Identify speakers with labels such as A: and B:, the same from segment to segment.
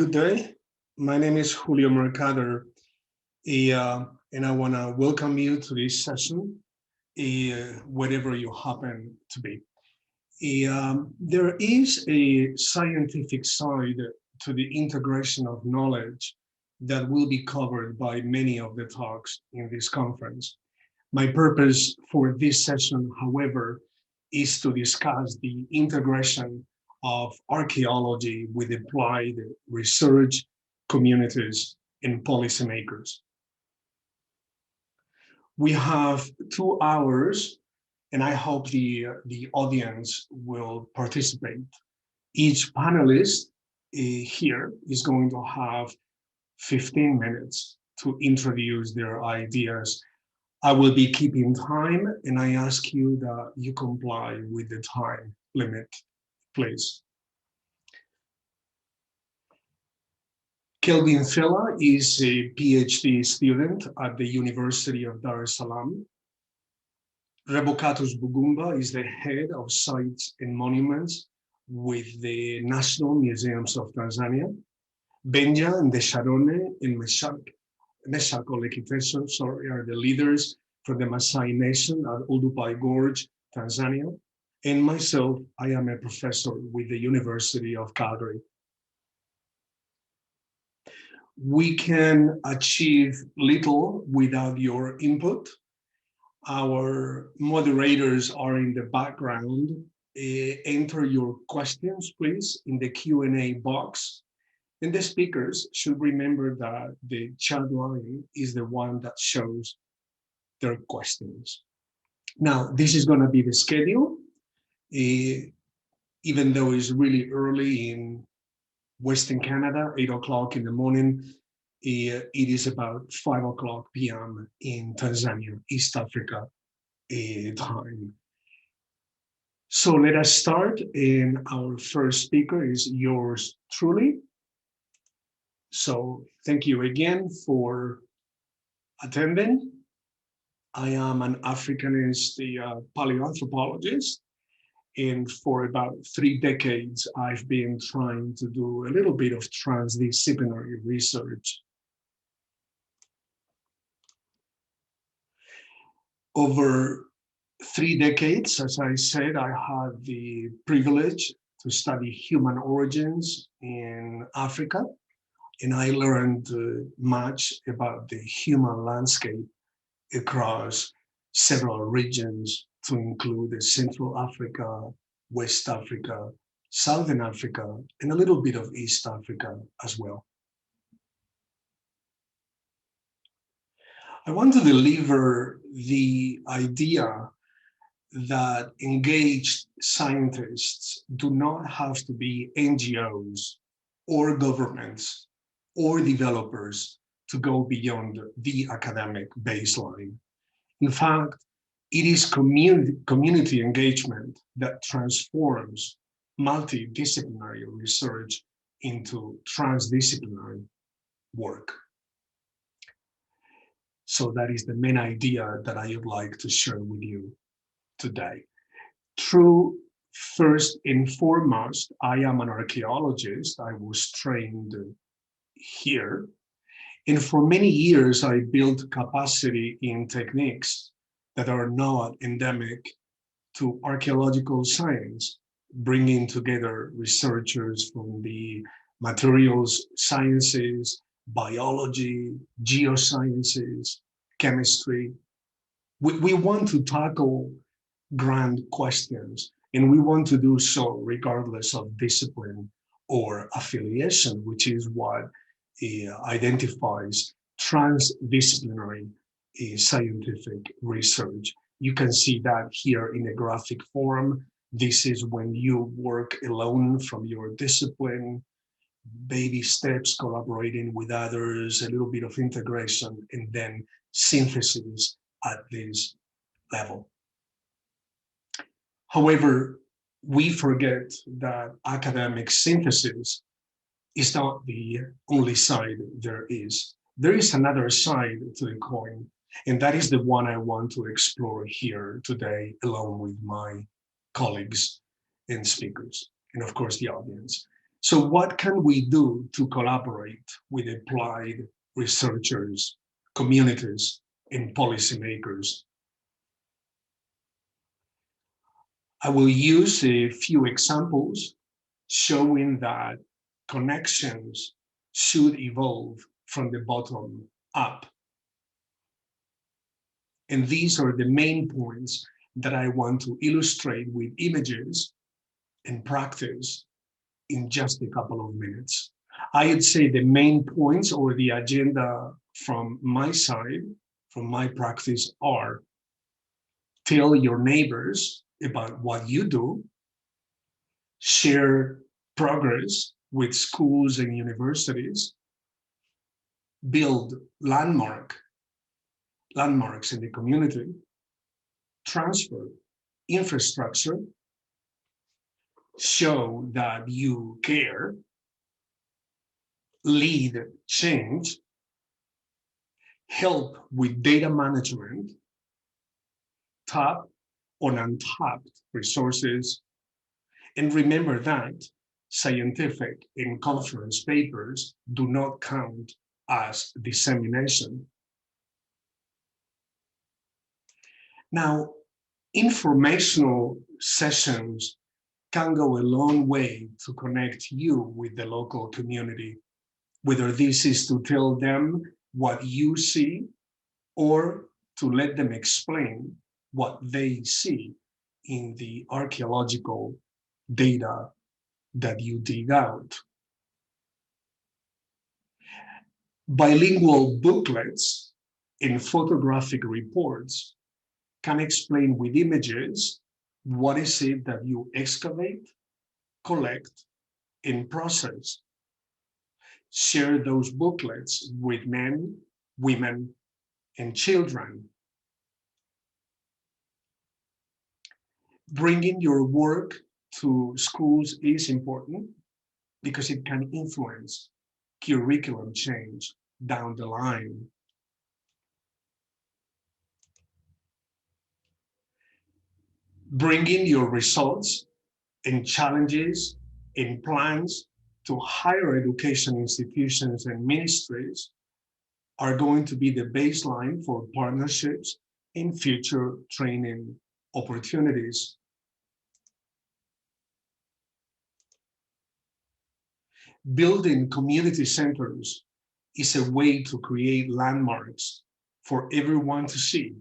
A: Good day. My name is Julio Mercader, and I want to welcome you to this session, wherever you happen to be. There is a scientific side to the integration of knowledge that will be covered by many of the talks in this conference. My purpose for this session, however, is to discuss the integration of archaeology with applied research, communities, and policymakers. We have 2 hours, and I hope the audience will participate. Each panelist here is going to have 15 minutes to introduce their ideas. I will be keeping time, and I ask you that you comply with the time limit, please. Kelvin Fella is a PhD student at the University of Dar es Salaam. Revocatus Bugumba is the head of sites and monuments with the National Museums of Tanzania. Benja and Desharone and Meshako Lekiteso, are the leaders for the Maasai Nation at Oldupai Gorge, Tanzania. And myself, I am a professor with the University of Calgary. We can achieve little without your input. Our moderators are in the background. Enter your questions, please, in the Q&A box. And the speakers should remember that the chat line is the one that shows their questions. Now, this is going to be the schedule. Even though it's really early in Western Canada, 8 o'clock in the morning, it is about 5 o'clock p.m. in Tanzania, East Africa time. So let us start, and our first speaker is yours truly. So thank you again for attending. I am an Africanist paleoanthropologist, and for about 3 decades, I've been trying to do a little bit of transdisciplinary research. Over 3 decades, as I said, I had the privilege to study human origins in Africa. And I learned much about the human landscape across several regions, to include Central Africa, West Africa, Southern Africa, and a little bit of East Africa as well. I want to deliver the idea that engaged scientists do not have to be NGOs or governments or developers to go beyond the academic baseline. In fact, it is community engagement that transforms multidisciplinary research into transdisciplinary work. So that is the main idea that I would like to share with you today. True. First and foremost, I am an archaeologist. I was trained here. And for many years, I built capacity in techniques that are not endemic to archaeological science, bringing together researchers from the materials sciences, biology, geosciences, chemistry. We want to tackle grand questions, and we want to do so regardless of discipline or affiliation, which is what identifies transdisciplinary scientific research. You can see that here in a graphic form. This is when you work alone from your discipline, baby steps, collaborating with others, a little bit of integration, and then synthesis at this level. However, we forget that academic synthesis is not the only side there is. There is another side to the coin, and that is the one I want to explore here today, along with my colleagues and speakers, and of course the audience. So what can we do to collaborate with applied researchers, communities, and policymakers? I will use a few examples showing that connections should evolve from the bottom up. And these are the main points that I want to illustrate with images and practice in just a couple of minutes. I would say the main points or the agenda from my side, from my practice, are: tell your neighbors about what you do, share progress with schools and universities, build landmarks in the community, transfer infrastructure, show that you care, lead change, help with data management, tap on untapped resources, and remember that scientific and conference papers do not count as dissemination. Now, informational sessions can go a long way to connect you with the local community, whether this is to tell them what you see or to let them explain what they see in the archaeological data that you dig out. Bilingual booklets and photographic reports can explain with images what is it that you excavate, collect, and process. Share those booklets with men, women, and children. Bringing your work to schools is important because it can influence curriculum change down the line. Bringing your results and challenges and plans to higher education institutions and ministries are going to be the baseline for partnerships and future training opportunities. Building community centers is a way to create landmarks for everyone to see.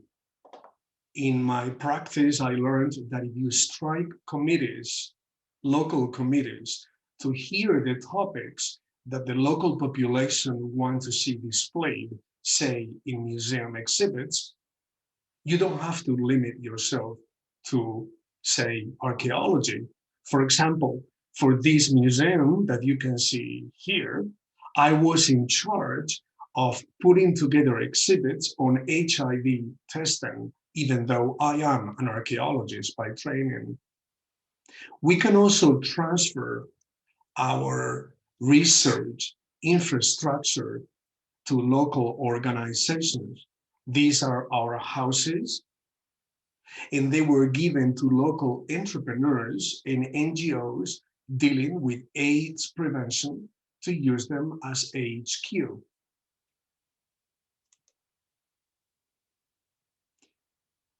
A: In my practice, I learned that if you strike committees, local committees, to hear the topics that the local population want to see displayed, say in museum exhibits, you don't have to limit yourself to, say, archaeology. For example, for this museum that you can see here, I was in charge of putting together exhibits on HIV testing, even though I am an archaeologist by training. We can also transfer our research infrastructure to local organizations. These are our houses, and they were given to local entrepreneurs and NGOs dealing with AIDS prevention to use them as HQ.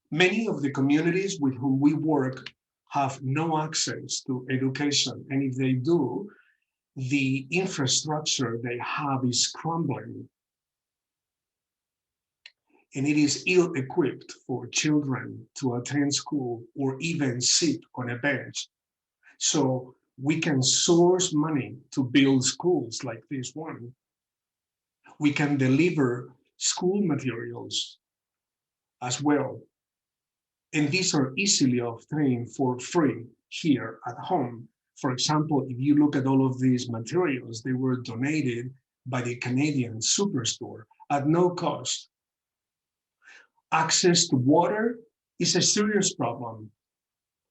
A: Many of the communities with whom we work have no access to education, and if they do, the infrastructure they have is crumbling, and it is ill-equipped for children to attend school or even sit on a bench. So we can source money to build schools like this one. We can deliver school materials as well. And these are easily obtained for free here at home. For example, if you look at all of these materials, they were donated by the Canadian Superstore at no cost. Access to water is a serious problem.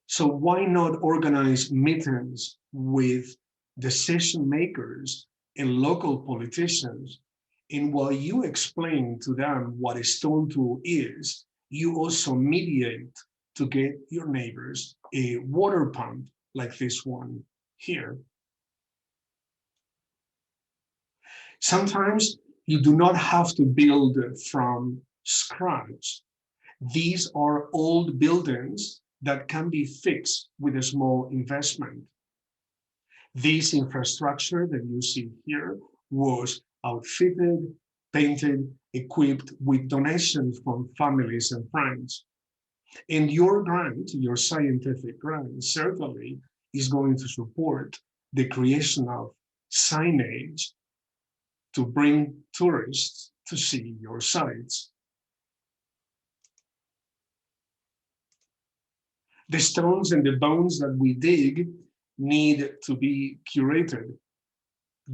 A: So why not organize meetings with decision makers and local politicians? And while you explain to them what a stone tool is, you also mediate to get your neighbors a water pump like this one here. Sometimes you do not have to build from scratch. These are old buildings that can be fixed with a small investment. This infrastructure that you see here was outfitted, painted, equipped with donations from families and friends. And your grant, your scientific grant, certainly is going to support the creation of signage to bring tourists to see your sites. The stones and the bones that we dig need to be curated.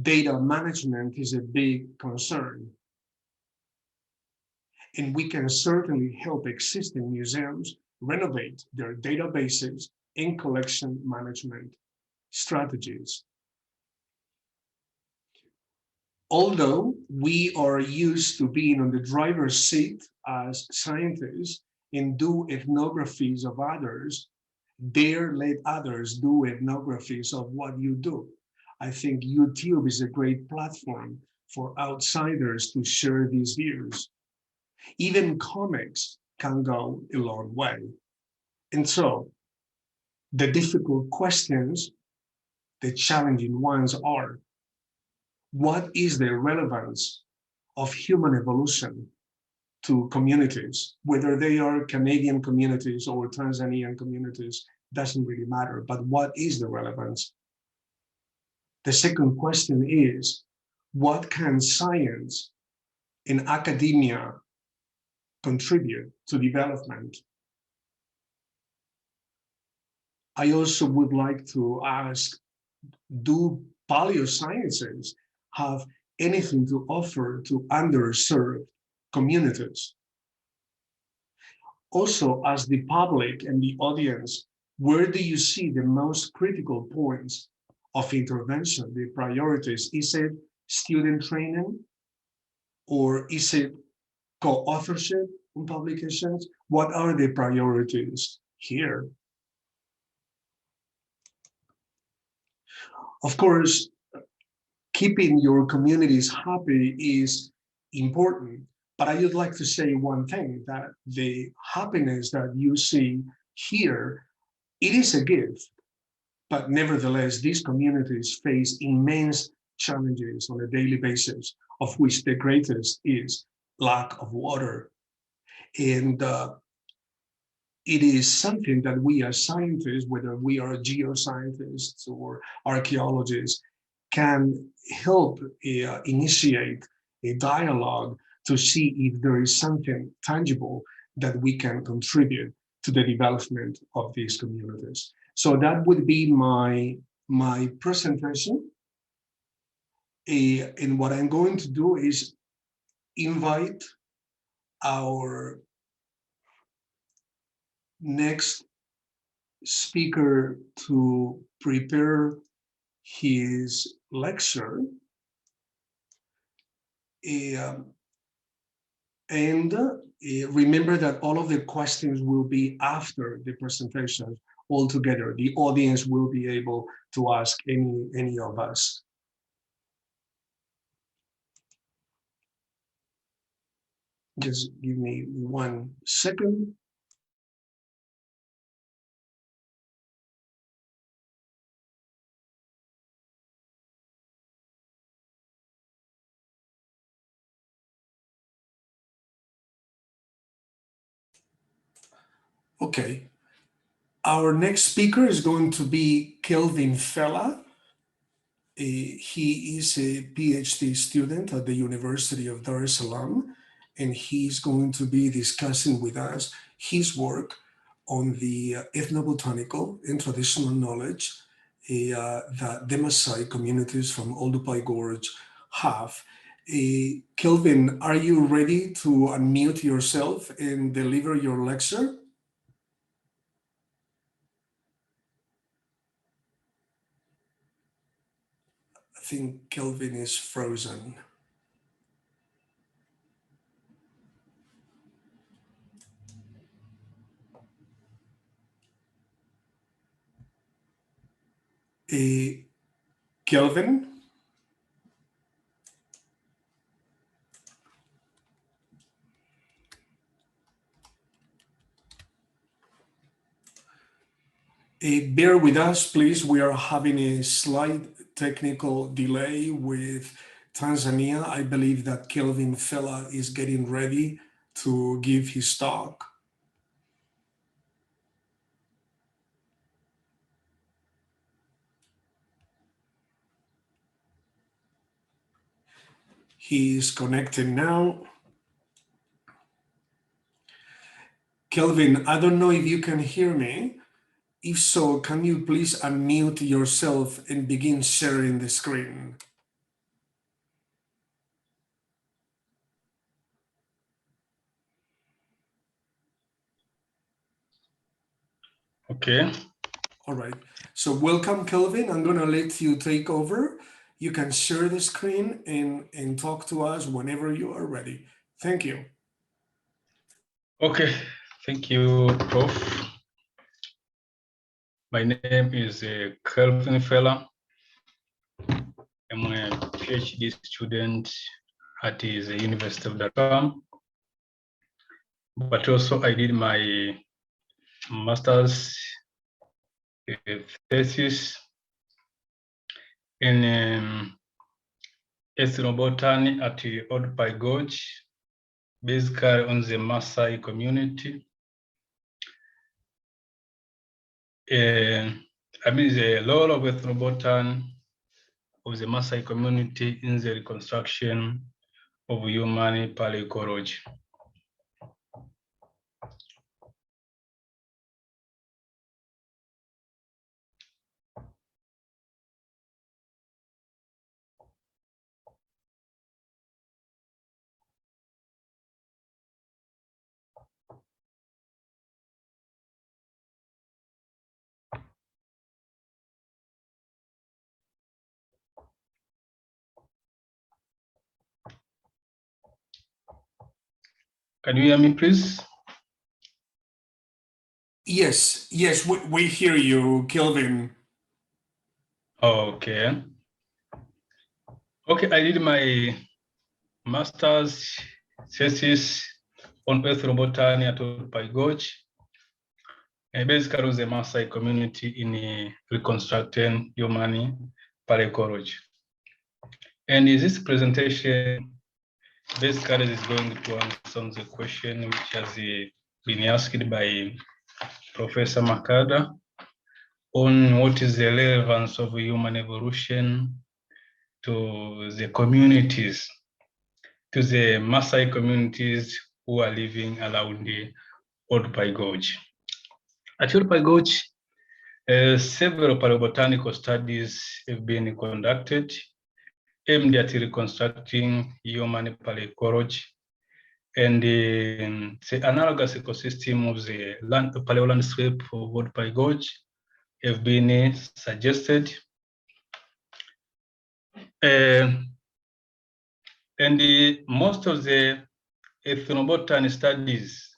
A: Data management is a big concern. And we can certainly help existing museums renovate their databases and collection management strategies. Although we are used to being on the driver's seat as scientists and do ethnographies of others, dare let others do ethnographies of what you do. I think YouTube is a great platform for outsiders to share these views. Even comics can go a long way. And so the difficult questions, the challenging ones are, what is the relevance of human evolution to communities, whether they are Canadian communities or Tanzanian communities, doesn't really matter, but what is the relevance? The second question is, what can science and academia contribute to development? I also would like to ask, do paleosciences have anything to offer to underserved communities? Also, as the public and the audience, where do you see the most critical points of intervention, the priorities? Is it student training, or is it co-authorship in publications? What are the priorities here? Of course, keeping your communities happy is important, but I would like to say one thing, that the happiness that you see here, it is a gift, but nevertheless, these communities face immense challenges on a daily basis, of which the greatest is lack of water. And it is something that we as scientists, whether we are geoscientists or archaeologists, can help initiate a dialogue to see if there is something tangible that we can contribute to the development of these communities. So that would be my presentation. And what I'm going to do is invite our next speaker to prepare his lecture. And remember that all of the questions will be after the presentation altogether. The audience will be able to ask any of us. Just give me 1 second. Okay. Our next speaker is going to be Kelvin Fella. He is a PhD student at the University of Dar es Salaam, and he's going to be discussing with us his work on the ethnobotanical and traditional knowledge that the Maasai communities from Oldupai Gorge have. Kelvin, are you ready to unmute yourself and deliver your lecture? I think Kelvin is frozen. Kelvin? Bear with us, please. We are having a slight technical delay with Tanzania. I believe that Kelvin Fella is getting ready to give his talk. He is connecting now. Kelvin, I don't know if you can hear me. If so, can you please unmute yourself and begin sharing the screen?
B: Okay.
A: All right. So welcome, Kelvin. I'm going to let you take over. You can share the screen and talk to us whenever you are ready. Thank you.
B: Okay. Thank you, Prof. My name is Kelvin Fella. I'm a PhD student at the University of Dakar, but also I did my master's thesis in ethnobotany at the Old Pai Gorge, basically on the Maasai community. I mean, the role of ethnobotany of the Maasai community in the reconstruction of human paleoecology. Can you hear me, please?
A: Yes, we hear you, Kelvin.
B: Okay. Okay, I did my master's thesis on ethnobotany at Old Pai Gorge, basically on the Maasai community in reconstructing human paleoecology. And this presentation basically is going to answer the question which has been asked by Professor Makada on what is the relevance of human evolution to the communities, to the Maasai communities who are living around the Old Pai Gorge. At Old Pai Gorge, several paleobotanical studies have been conducted aimed at reconstructing human paleoecology and the analogous ecosystem of the paleo landscape of Old Pai Gorge have been suggested. And most of the ethnobotany studies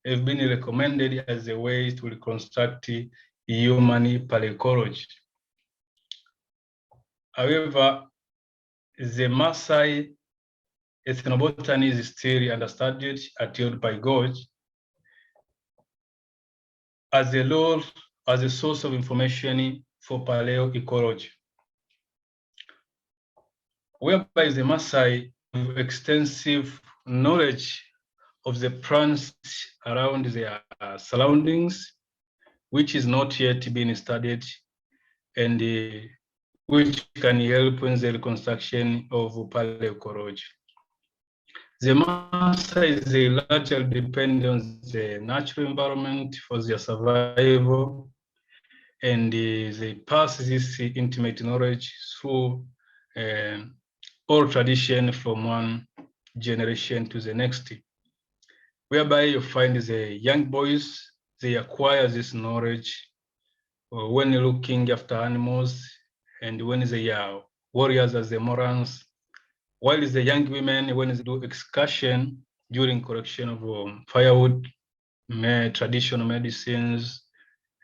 B: have been recommended as a way to reconstruct human paleoecology. However, the Maasai ethnobotany is still understudied at Old Pai Gorge as a source of information for paleoecology, whereby the Maasai have extensive knowledge of the plants around their surroundings, which is not yet being studied, and which can help in the reconstruction of paleoecology. The Maasai largely depend on the natural environment for their survival, and they pass this intimate knowledge through oral tradition from one generation to the next, whereby you find the young boys, they acquire this knowledge when looking after animals, and when they are warriors as the Morans, while the young women, when they do excursion during collection of firewood, traditional medicines,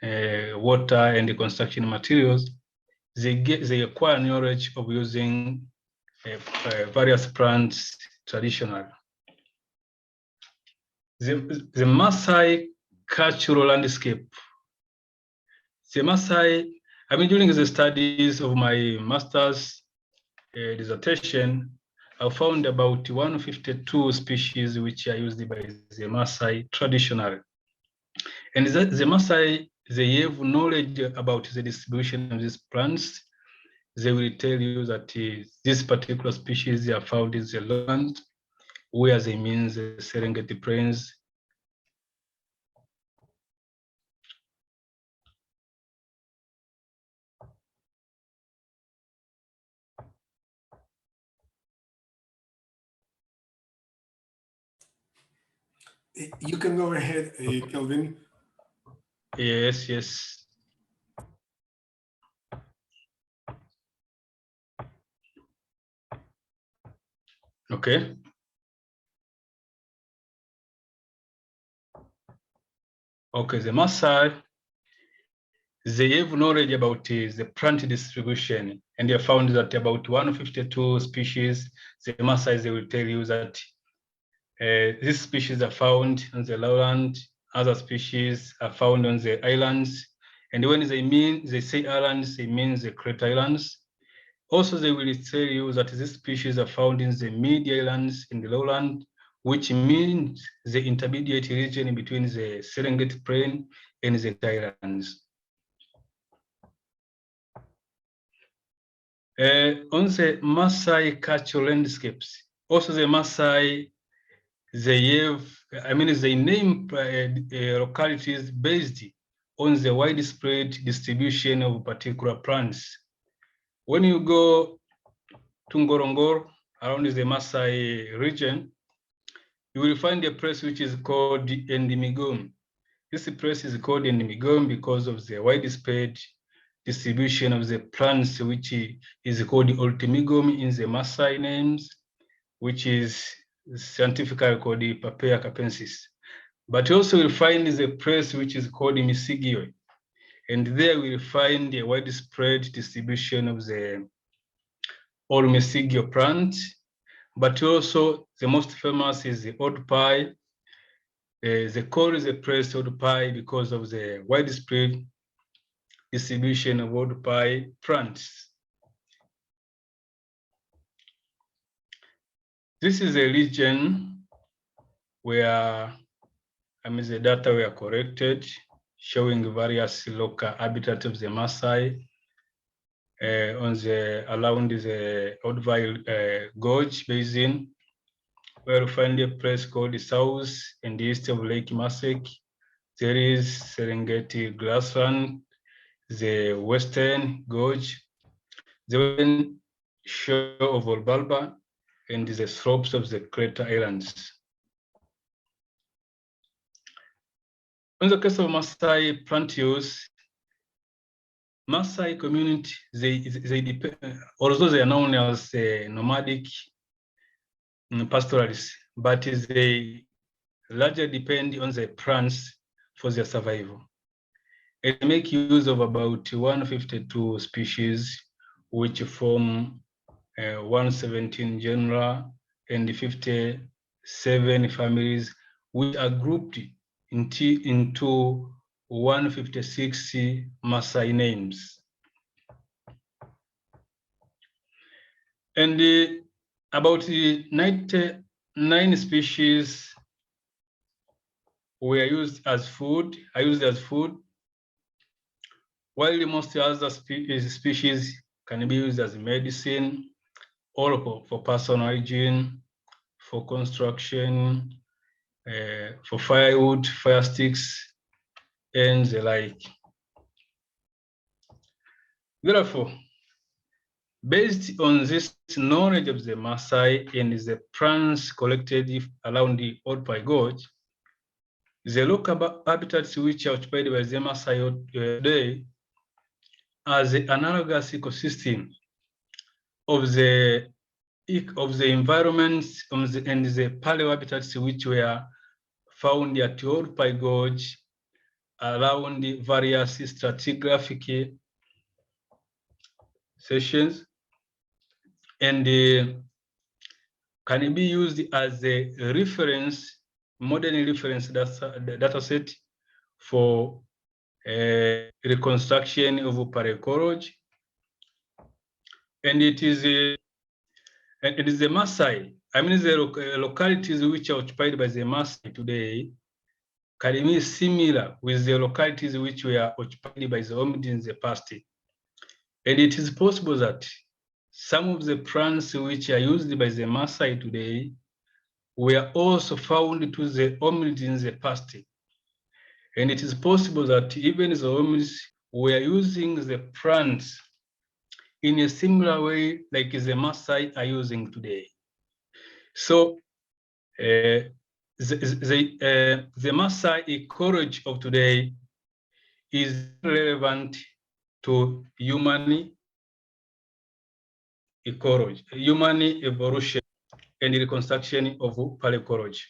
B: water, and the construction materials, they acquire knowledge of using various plants traditionally. The Maasai cultural landscape The Maasai, I mean, during the studies of my master's dissertation, I found about 152 species which are used by the Maasai traditionally. And the Maasai, they have knowledge about the distribution of these plants. They will tell you that this particular species are found in the land, where they mean the Serengeti plains.
A: You can go ahead, Kelvin.
B: Yes, yes. Okay. Okay, the Maasai, they have knowledge about the plant distribution, and they found that about 152 species, the Maasai, they will tell you that these species are found on the lowland, other species are found on the islands. And when they say islands, they mean the Crete Islands. Also, they will tell you that these species are found in the mid-islands in the lowland, which means the intermediate region between the Serengeti Plain and the islands. On the Maasai cultural landscapes, also the Maasai, they have, I mean, they name localities based on the widespread distribution of particular plants. When you go to Ngorongoro, around the Maasai region, you will find a place which is called Endimigom. This place is called Endimigom because of the widespread distribution of the plants, which is called Ultimigom in the Maasai names, which is scientifically called Papaya capensis. But you also will find the place which is called Misigio, and there we will find a widespread distribution of the Misigio plant. But also the most famous is the old pie. They call the place old pie because of the widespread distribution of old pie plants. This is a region where the data were collected, showing various local habitats of the Maasai around the Olduvai Gorge Basin, where we find a place called the south and the east of Lake Masek. There is Serengeti grassland, the western gorge, the western shore of Olbalba, and the slopes of the Crete Islands. In the case of Maasai plant use, Maasai community, they depend, although they are known as nomadic pastoralists, but they largely depend on the plants for their survival. They make use of about 152 species, which form 117 genera and 57 families, which are grouped into 156 Maasai names. And about 99 species were used as food, while most other species can be used as medicine, or for personal hygiene, for construction, for firewood, fire sticks, and the like. Therefore, based on this knowledge of the Maasai and the plants collected around the Olduvai Gorge, the local habitats which are occupied by the Maasai today are the analogous ecosystem of the environments and the paleo habitats which were found at Olduvai Gorge around the various stratigraphic sessions, and can be used as a reference, modern reference data set for reconstruction of paleoecology, and it is the Maasai. I mean, the localities which are occupied by the Maasai today can be similar with the localities which were occupied by the hominids in the past. And it is possible that some of the plants which are used by the Maasai today were also found to the hominids in the past. And it is possible that even the hominids were using the plants in a similar way like the Maasai are using today. So the Maasai ecology of today is relevant to human ecology, human evolution, and reconstruction of paleoecology.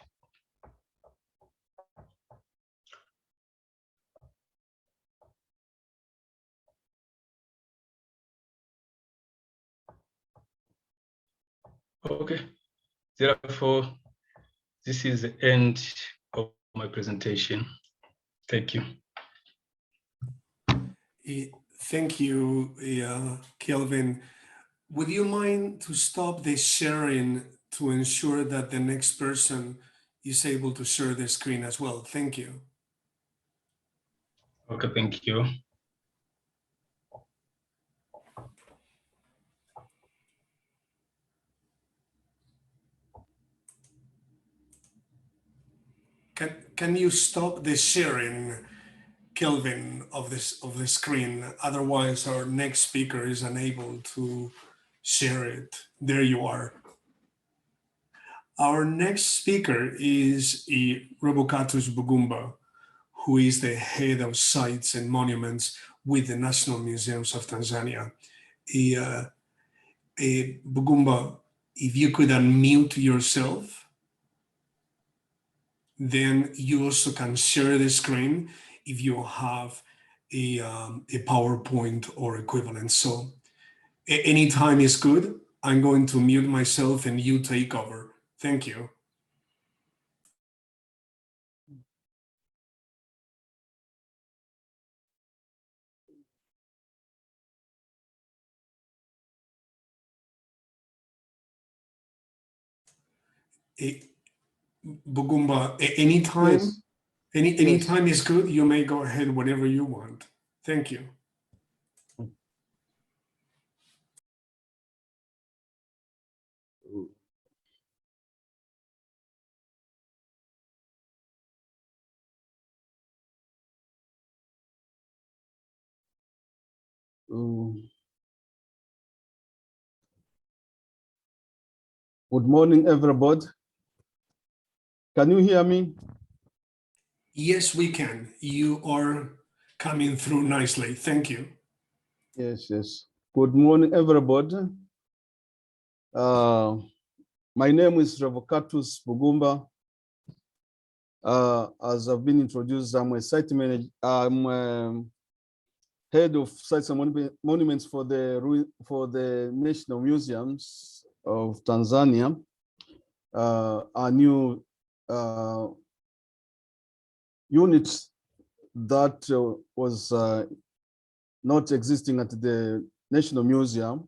B: Okay, therefore, this is the end of my presentation. Thank you.
A: Thank you, Kelvin. Would you mind to stop the sharing to ensure that the next person is able to share the screen as well? Thank you.
B: Okay, thank you.
A: Can you stop the sharing, Kelvin, of the screen? Otherwise, our next speaker is unable to share it. There you are. Our next speaker is Revocatus Bugumba, who is the head of sites and monuments with the National Museums of Tanzania. Bugumba, if you could unmute yourself, then you also can share the screen if you have a PowerPoint or equivalent. So any time is good. I'm going to mute myself and you take over. Thank you. Bugumba, anytime,
C: Yes.
A: any time is good. You may go ahead whenever you want. Thank you.
C: Good morning, everybody. Can you hear me?
A: Yes, we can. You are coming through nicely. Thank you.
C: Yes, yes. Good morning, everybody. My name is Revocatus Bugumba. As I've been introduced, I'm a site manager. I'm head of sites and monuments for the National Museums of Tanzania. A new unit that was not existing at the National Museum,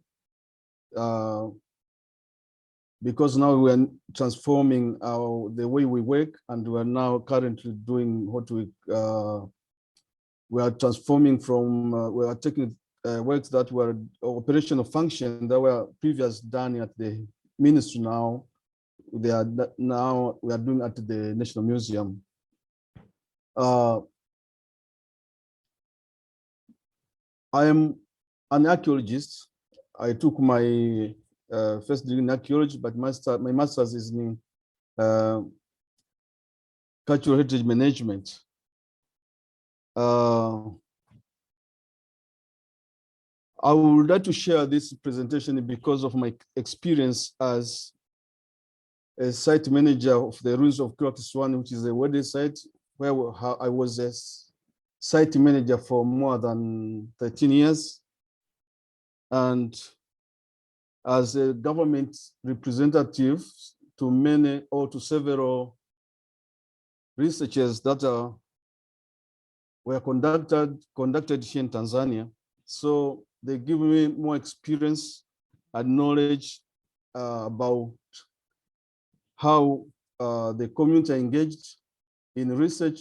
C: because now we are transforming the way we work, and we are now currently doing what we are transforming from, we are taking works that were operational function that were previously done at the ministry. Now we are doing at the National Museum. I am an archaeologist. I took my first degree in archaeology, but my master's is in cultural heritage management. I would like to share this presentation because of my experience as a site manager of the ruins of Krakus One, which is a wedding site, where I was a site manager for more than 13 years. And as a government representative to several researchers that are were conducted here in Tanzania. So they give me more experience and knowledge about how the community are engaged in research,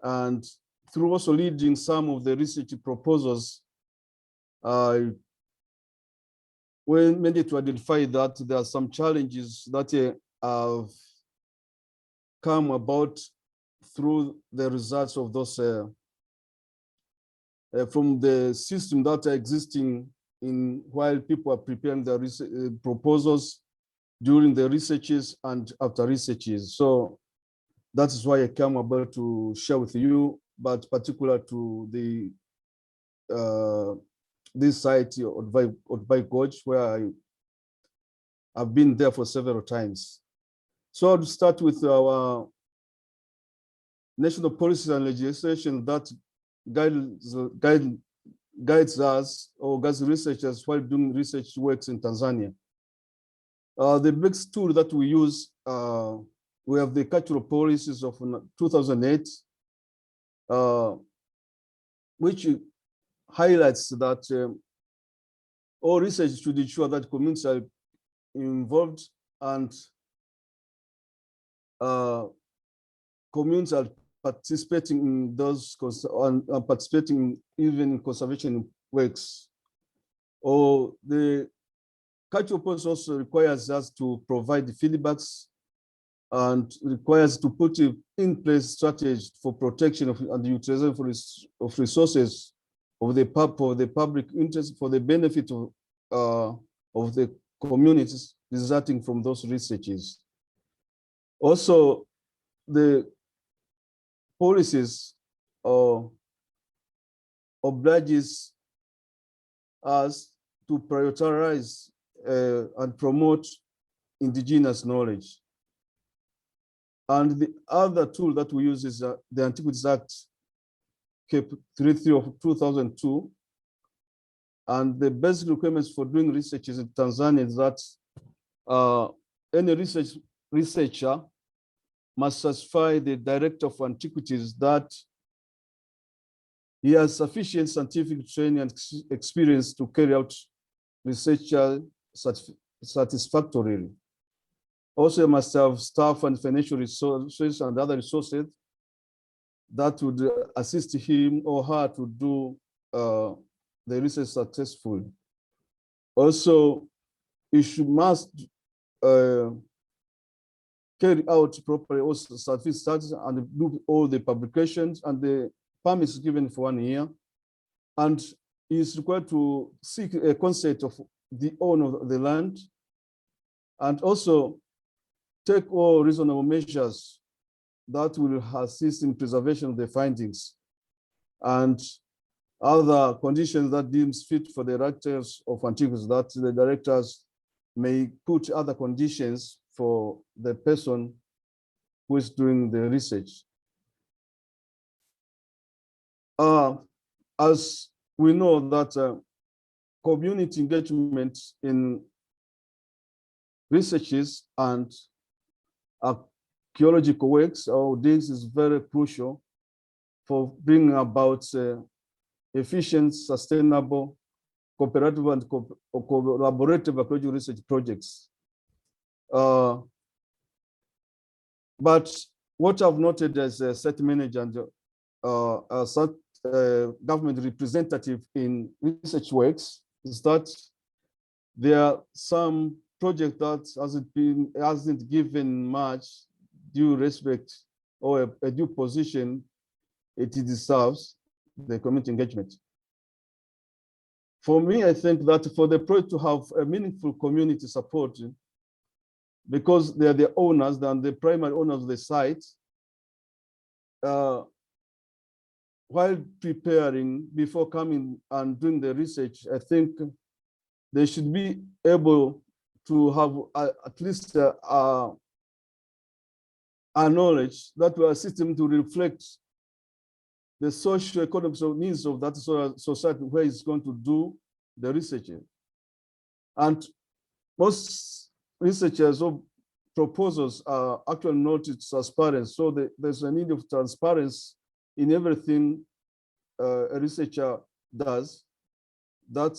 C: and through also leading some of the research proposals, we needed to identify that there are some challenges that have come about through the results of those from the system that are existing in while people are preparing the proposals during the researches and after researches. So that is why I came about to share with you, but particular to the this site Olduvai Gorge, where I've been there for several times. So I'll start with our national policies and legislation that guides us or guides researchers while doing research works in Tanzania. The biggest tool that we use, we have the cultural policies of 2008, which highlights that all research should ensure that communities are involved and communities are participating in those participating even in conservation works. Or the cultural policy also requires us to provide feedbacks and requires to put in place strategies for protection of and utilization of resources of the public interest for the benefit of the communities resulting from those researches. Also, the policies obliges us to prioritize and promote indigenous knowledge. And the other tool that we use is the Antiquities Act, Cap 33 of 2002. And the basic requirements for doing research in Tanzania is that any researcher must satisfy the director of antiquities that he has sufficient scientific training and experience to carry out research satisfactorily. Also, he must have staff and financial resources and other resources that would assist him or her to do the research successfully. Also, he must carry out properly also scientific studies and do all the publications, and the permit is given for 1 year. And he is required to seek a consent of the owner of the land, and also take all reasonable measures that will assist in preservation of the findings and other conditions that deems fit for the directors of antiquities, that the directors may put other conditions for the person who is doing the research. As we know that community engagement in researches and archaeological works, this is very crucial for bringing about efficient, sustainable, cooperative and collaborative archaeological research projects. But what I've noted as a site manager and government representative in research works is that there are some projects that hasn't given much due respect or a due position it deserves, the community engagement. For me, I think that for the project to have a meaningful community support, because they are the owners and the primary owners of the site, while preparing before coming and doing the research, I think they should be able to have at least a knowledge that will assist them to reflect the socio-economic needs of that society where it's going to do the research. And most researchers or proposals are actually not transparent. So there's a need of transparency in everything a researcher does, that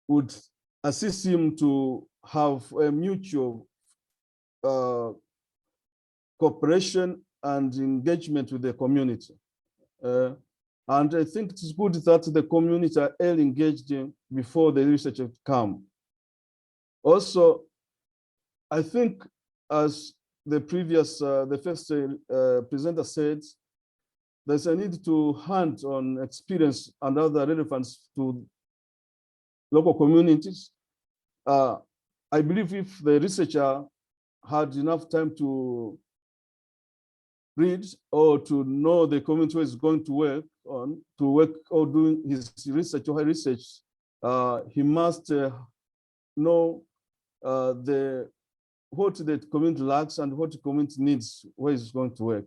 C: would assist him to have a mutual cooperation and engagement with the community. And I think it's good that the community are early engaged before the research come. Also, I think as the first presenter said, there's a need to hunt on experience and other relevance to local communities. I believe if the researcher had enough time to read or to know the community is going to work or doing his research or her research, he must know what the community lacks and what the community needs, where it's going to work.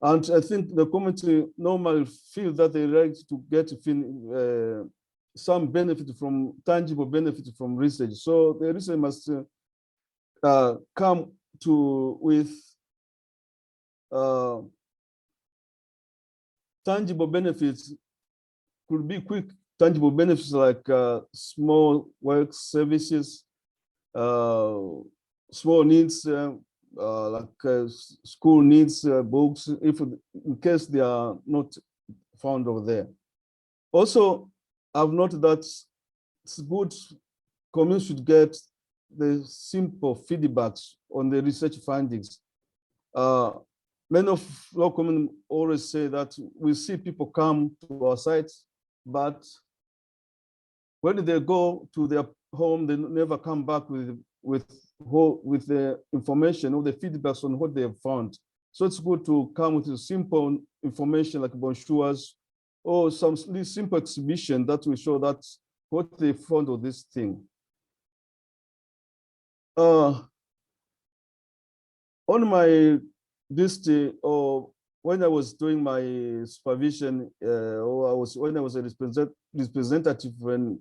C: And I think the community normally feel that they like to get some benefit from, tangible benefit from research. So the research must come with tangible benefits. Could be quick tangible benefits like small work services, small needs like school needs, books, if in case they are not found over there. Also, I've noted that it's good communities should get the simple feedbacks on the research findings. Many of local communities always say that we see people come to our sites, but when they go to their home, they never come back with the information or the feedbacks on what they have found. So it's good to come with simple information like brochures or some simple exhibition that will show that what they found of this thing. On my visit, or when I was doing my supervision, or when I was a representative in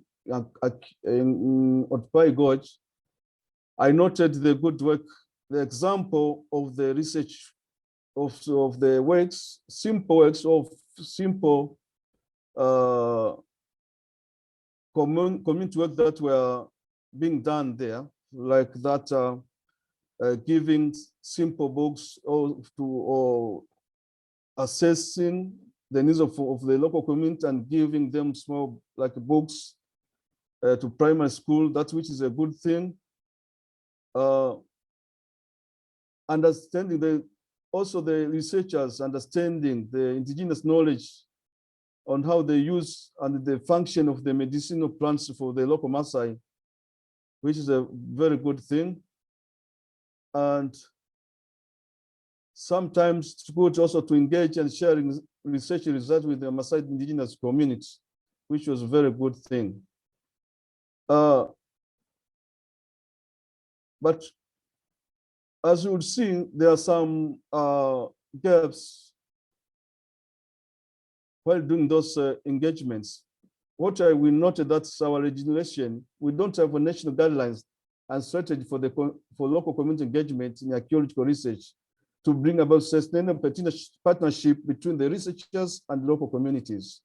C: Occupy Gorge, I noted the good work, the example of the research of the works, simple works of simple community work that were being done there, like that giving simple books or assessing the needs of the local community and giving them small like books to primary school, that which is a good thing. Understanding also the researchers understanding the indigenous knowledge on how they use and the function of the medicinal plants for the local Maasai, which is a very good thing. And sometimes it's good also to engage and sharing research results with the Maasai indigenous community, which was a very good thing. But as you would see, there are some gaps while doing those engagements. What we noted, that's our legislation. We don't have a national guidelines and strategy for local community engagement in archaeological research to bring about sustainable partnership between the researchers and local communities.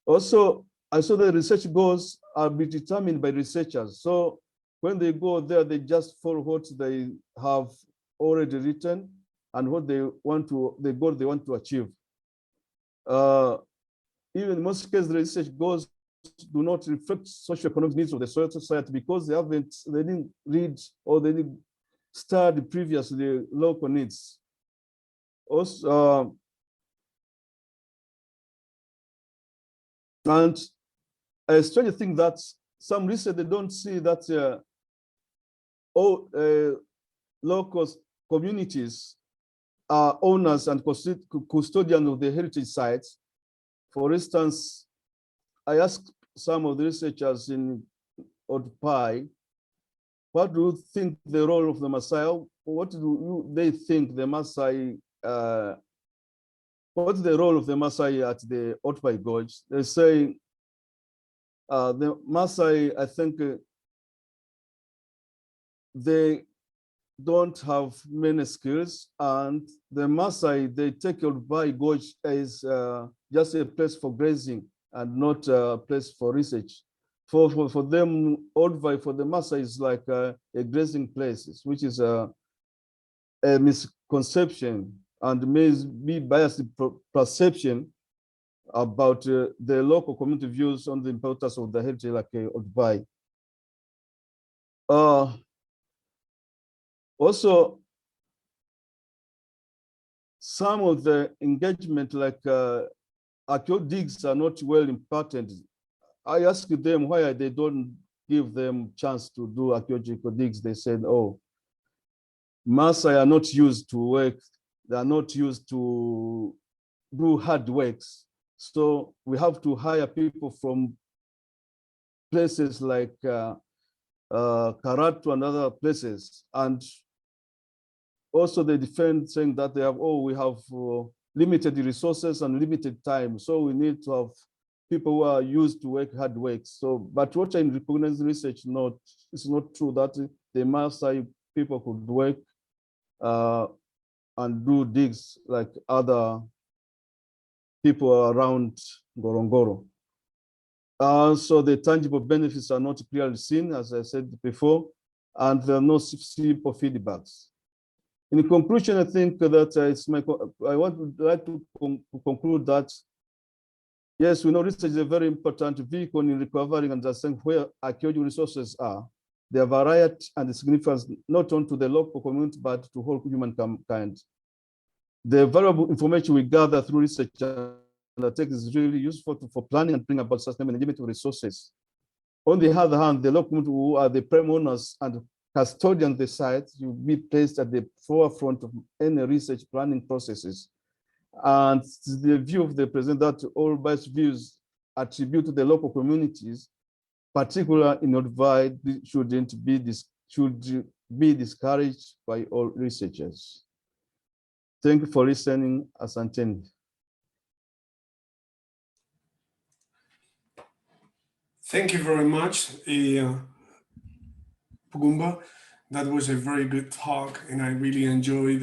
C: Also, I saw the research goals are be determined by researchers. So when they go there, they just follow what they have already written and what they want to, the goal they want to achieve. Even in most cases, the research goals do not reflect socioeconomic needs of the society because they didn't read or they didn't study previously local needs. Also, and a strange thing that some research they don't see that all local communities are owners and custodians of the heritage sites. For instance, I asked some of the researchers in Occupy, what do you think the role of the Maasai? What do they think the Maasai? What's the role of the Maasai at the Occupy Gorge? They say the Maasai, I think, they don't have many skills, and the Maasai, they take Olduvai Gorge as just a place for grazing and not a place for research. For them, Olduvai for the Maasai is like a grazing place, which is a misconception and may be biased perception about the local community views on the importance of the heritage like Olduvai. Also, some of the engagement like archaeological digs are not well imparted. I asked them why they don't give them chance to do archaeological digs. They said, oh, Maasai are not used to work. They are not used to do hard works. So we have to hire people from places like Karatu and other places. And also they defend saying that they have, we have limited resources and limited time. So we need to have people who are used to work hard work. So, but what I recognize research, it's not true that the Maasai people could work and do digs like other people around Ngorongoro. So the tangible benefits are not clearly seen, as I said before, and there are no simple feedbacks. In conclusion, I think that I would like to conclude that, yes, we know research is a very important vehicle in recovering and understanding where archaeological resources are, their variety and the significance, not only to the local community, but to whole humankind. The valuable information we gather through research undertakes is really useful for planning and bring about sustainable management of resources. On the other hand, the local community who are the prime owners and custodians of the site will be placed at the forefront of any research planning processes. And the view of the president that all biased views attribute to the local communities, particularly in Olduvai, should be discouraged by all researchers. Thank you for listening. Asanteni.
A: Thank you very much, Bugumba. That was a very good talk, and I really enjoyed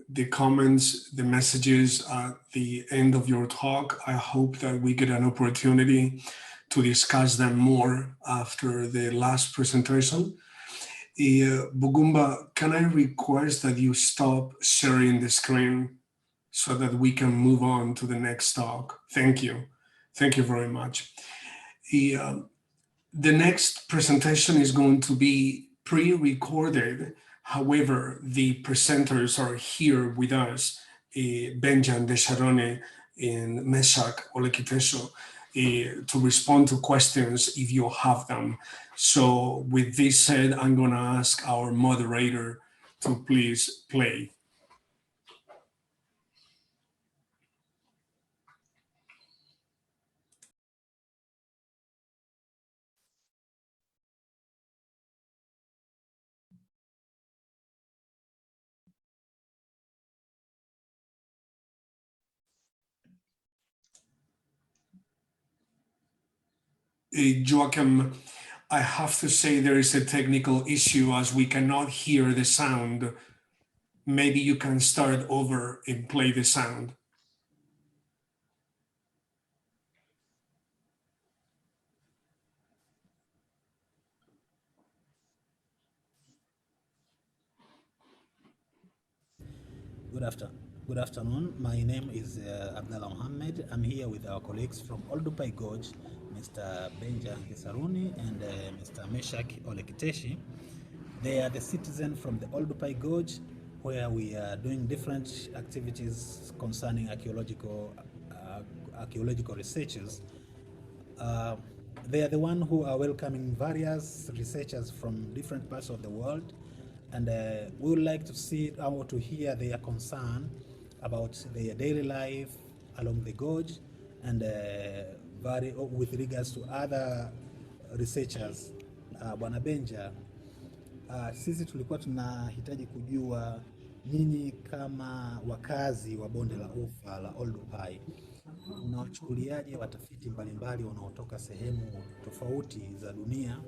A: the comments, the messages at the end of your talk. I hope that we get an opportunity to discuss them more after the last presentation. Bugumba, can I request that you stop sharing the screen so that we can move on to the next talk? Thank you. Thank you very much. The next presentation is going to be pre-recorded. However, the presenters are here with us, Benjan Desharone and Meshach Olekitesho, to respond to questions if you have them. So with this said, I'm going to ask our moderator to please play. Joachim, I have to say there is a technical issue as we cannot hear the sound. Maybe you can start over and play the sound.
D: Good afternoon. My name is Abdallah Mohammed. I'm here with our colleagues from Olduvai Gorge, Mr. Benjan Desharone and Mr. Meshach Olekitesho. They are the citizens from the Olduvai Gorge, where we are doing different activities concerning archaeological researches. They are the ones who are welcoming various researchers from different parts of the world, and we would like to see or to hear their concern about their daily life along the gorge and with regards to other researchers. Bwana Benja, sisi tulikuwa tunahitaji kujua nyinyi kama wakazi wa bonde la ufa la Olduvai unawachukuliaje watafiti mbalimbali wanaotoka sehemu tofauti za dunia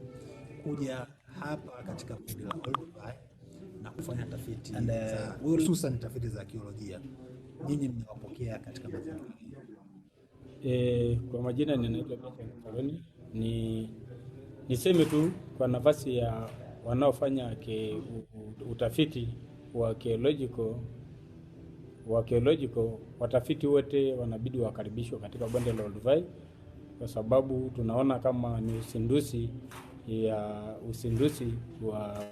D: kuja hapa katika bonde la Olduvai na kufanya tafiti hususan tafiti za arkeolojia, nyinyi mnawapokea katika mazingira?
E: Kwa majina ninaitwa Benjamin. Niseme tu kwa nafasi ya wanaofanya utafiti wa archaeological, watafiti wote wanabidi wakaribishwe katika bonde la Olduvai, kwa sababu tunaona kama ni usinduzi wa